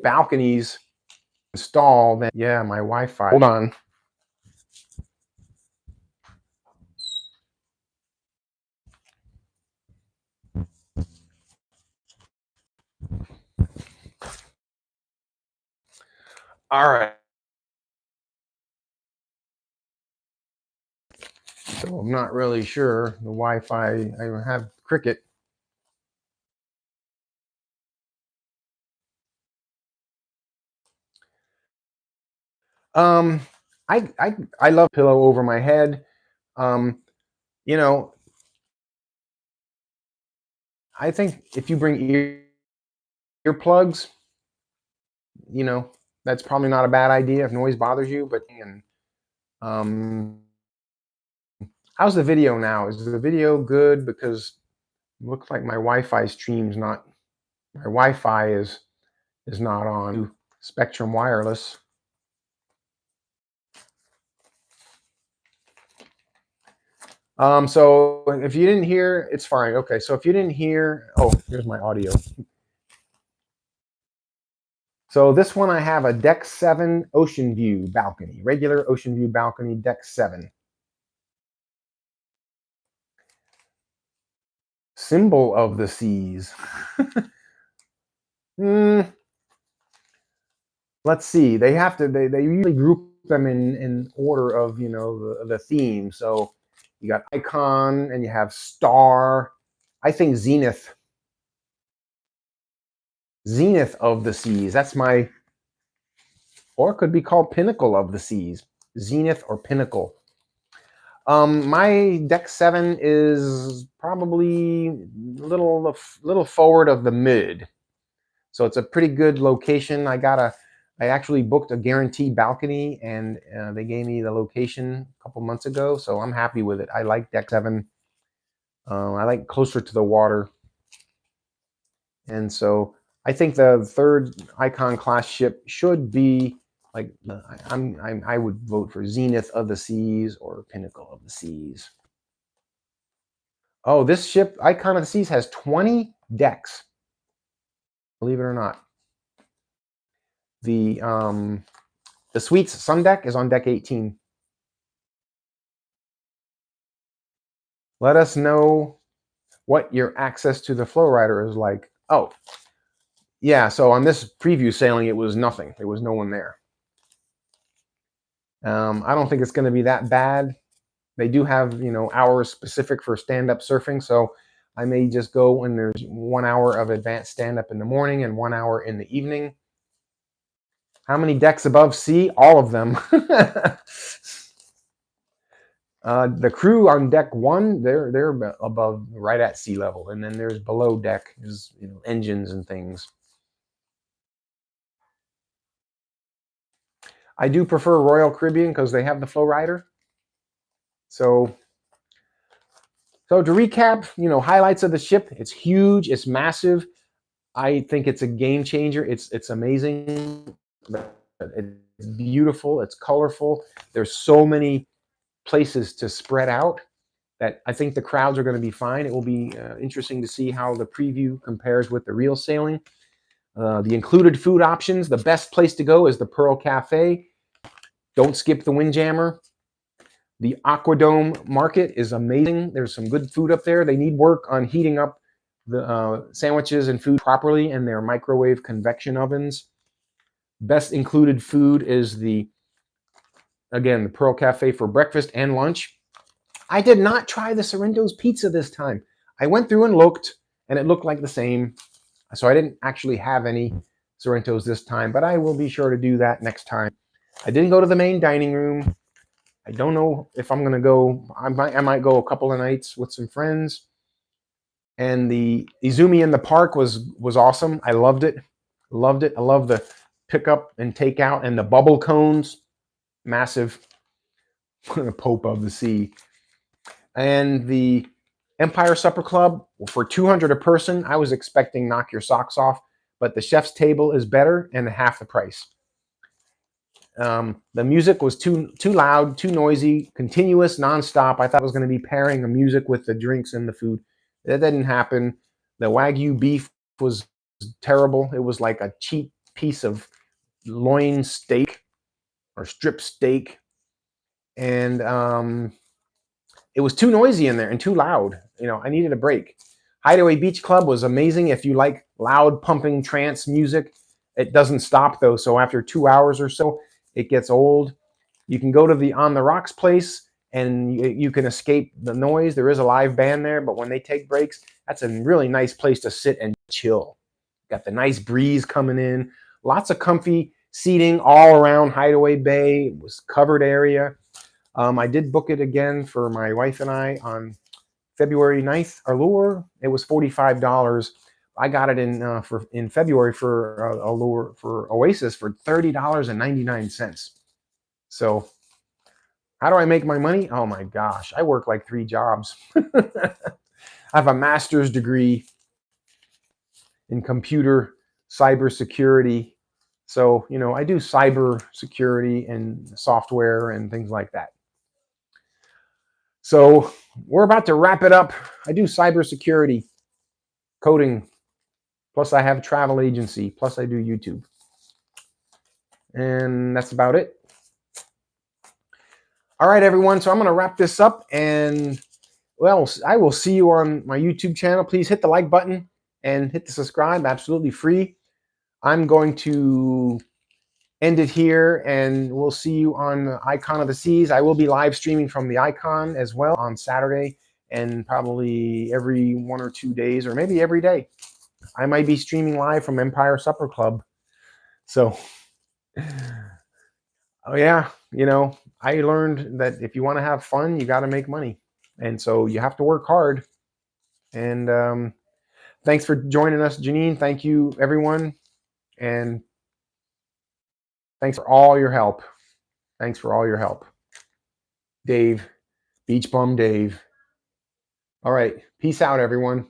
balconies installed? Yeah, my Wi-Fi. Hold on. All right. So I'm not really sure. The Wi-Fi, I have Cricket. I love pillow over my head. You know, I think if you bring earplugs, you know, that's probably not a bad idea if noise bothers you. But how's the video now? Is the video good? Because it looks like my Wi-Fi stream's not. My Wi-Fi is not on Spectrum Wireless. So if you didn't hear, it's fine. Okay, so if you didn't hear, oh, here's my audio. So this one I have a deck 7 ocean view balcony, regular ocean view balcony, deck 7. Symbol of the seas. Let's see. They have to. They usually group them in order of, you know, the theme. So you got icon and you have star. I think zenith. Zenith of the seas. That's my. Or it could be called pinnacle of the seas. Zenith or pinnacle. My deck 7 is probably a little forward of the mid. So it's a pretty good location. I actually booked a guaranteed balcony, and they gave me the location a couple months ago, so I'm happy with it. I like deck 7. I like closer to the water, and so I think the third icon class ship should be like I would vote for Zenith of the Seas or Pinnacle of the Seas. Oh, this ship, Icon of the Seas, has 20 decks. Believe it or not. The Suites Sun deck is on deck 18. Let us know what your access to the flow rider is like. Oh, yeah, so on this preview sailing, it was nothing. There was no one there. I don't think it's going to be that bad. They do have, you know, hours specific for stand-up surfing, so I may just go when there's 1 hour of advanced stand-up in the morning and 1 hour in the evening. How many decks above sea? All of them. The crew on deck 1, they're above, right at sea level, and then there's below deck is, you know, engines and things. I do prefer Royal Caribbean because they have the flow rider. So to recap, you know, highlights of the ship: it's huge, it's massive. I think it's a game changer. It's amazing. It's beautiful. It's colorful. There's so many places to spread out that I think the crowds are going to be fine. It will be interesting to see how the preview compares with the real sailing. The included food options, the best place to go is the Pearl Cafe. Don't skip the Windjammer. The Aquadome Market is amazing. There's some good food up there. They need work on heating up the sandwiches and food properly in their microwave convection ovens. Best included food is the Pearl Cafe for breakfast and lunch. I did not try the Sorrento's pizza this time. I went through and looked, and it looked like the same. So I didn't actually have any Sorrento's this time, but I will be sure to do that next time. I didn't go to the main dining room. I don't know if I'm gonna go. I might go a couple of nights with some friends. And the Izumi in the Park was awesome. I loved it. Loved it. I love the pickup and takeout and the bubble cones. Massive. Pope of the sea. And the Empire Supper Club for $200 a person. I was expecting knock your socks off, but the chef's table is better and half the price. The music was too loud, too noisy, continuous, nonstop. I thought it was going to be pairing the music with the drinks and the food. That didn't happen. The Wagyu beef was terrible. It was like a cheap piece of loin steak or strip steak. And it was too noisy in there and too loud. You know, I needed a break. Hideaway Beach Club was amazing. If you like loud pumping trance music, it doesn't stop though. So after 2 hours or so, it gets old. You can go to the On the Rocks place and you can escape the noise. There is a live band there, but when they take breaks, that's a really nice place to sit and chill. Got the nice breeze coming in. Lots of comfy seating all around Hideaway Bay. It was covered area. I did book it again for my wife and I on February 9th. Allure, it was $45. I got it in February for Allure for Oasis for $30.99. So how do I make my money? Oh my gosh, I work like 3 jobs. I have a master's degree in computer cybersecurity. So, you know, I do cyber security and software and things like that. So we're about to wrap it up. I do cybersecurity, coding, plus I have a travel agency, plus I do YouTube. And that's about it. All right, everyone. So I'm going to wrap this up. And, well, I will see you on my YouTube channel. Please hit the like button and hit the subscribe. Absolutely free. I'm going to end it here, and we'll see you on the Icon of the Seas. I will be live streaming from the Icon as well on Saturday, and probably every 1 or 2 days, or maybe every day. I might be streaming live from Empire Supper Club. So, oh yeah, you know, I learned that if you want to have fun, you got to make money. And so you have to work hard. And thanks for joining us, Janine. Thank you, everyone. And thanks for all your help. Thanks for all your help. Dave, Beach Bum Dave. All right. Peace out, everyone.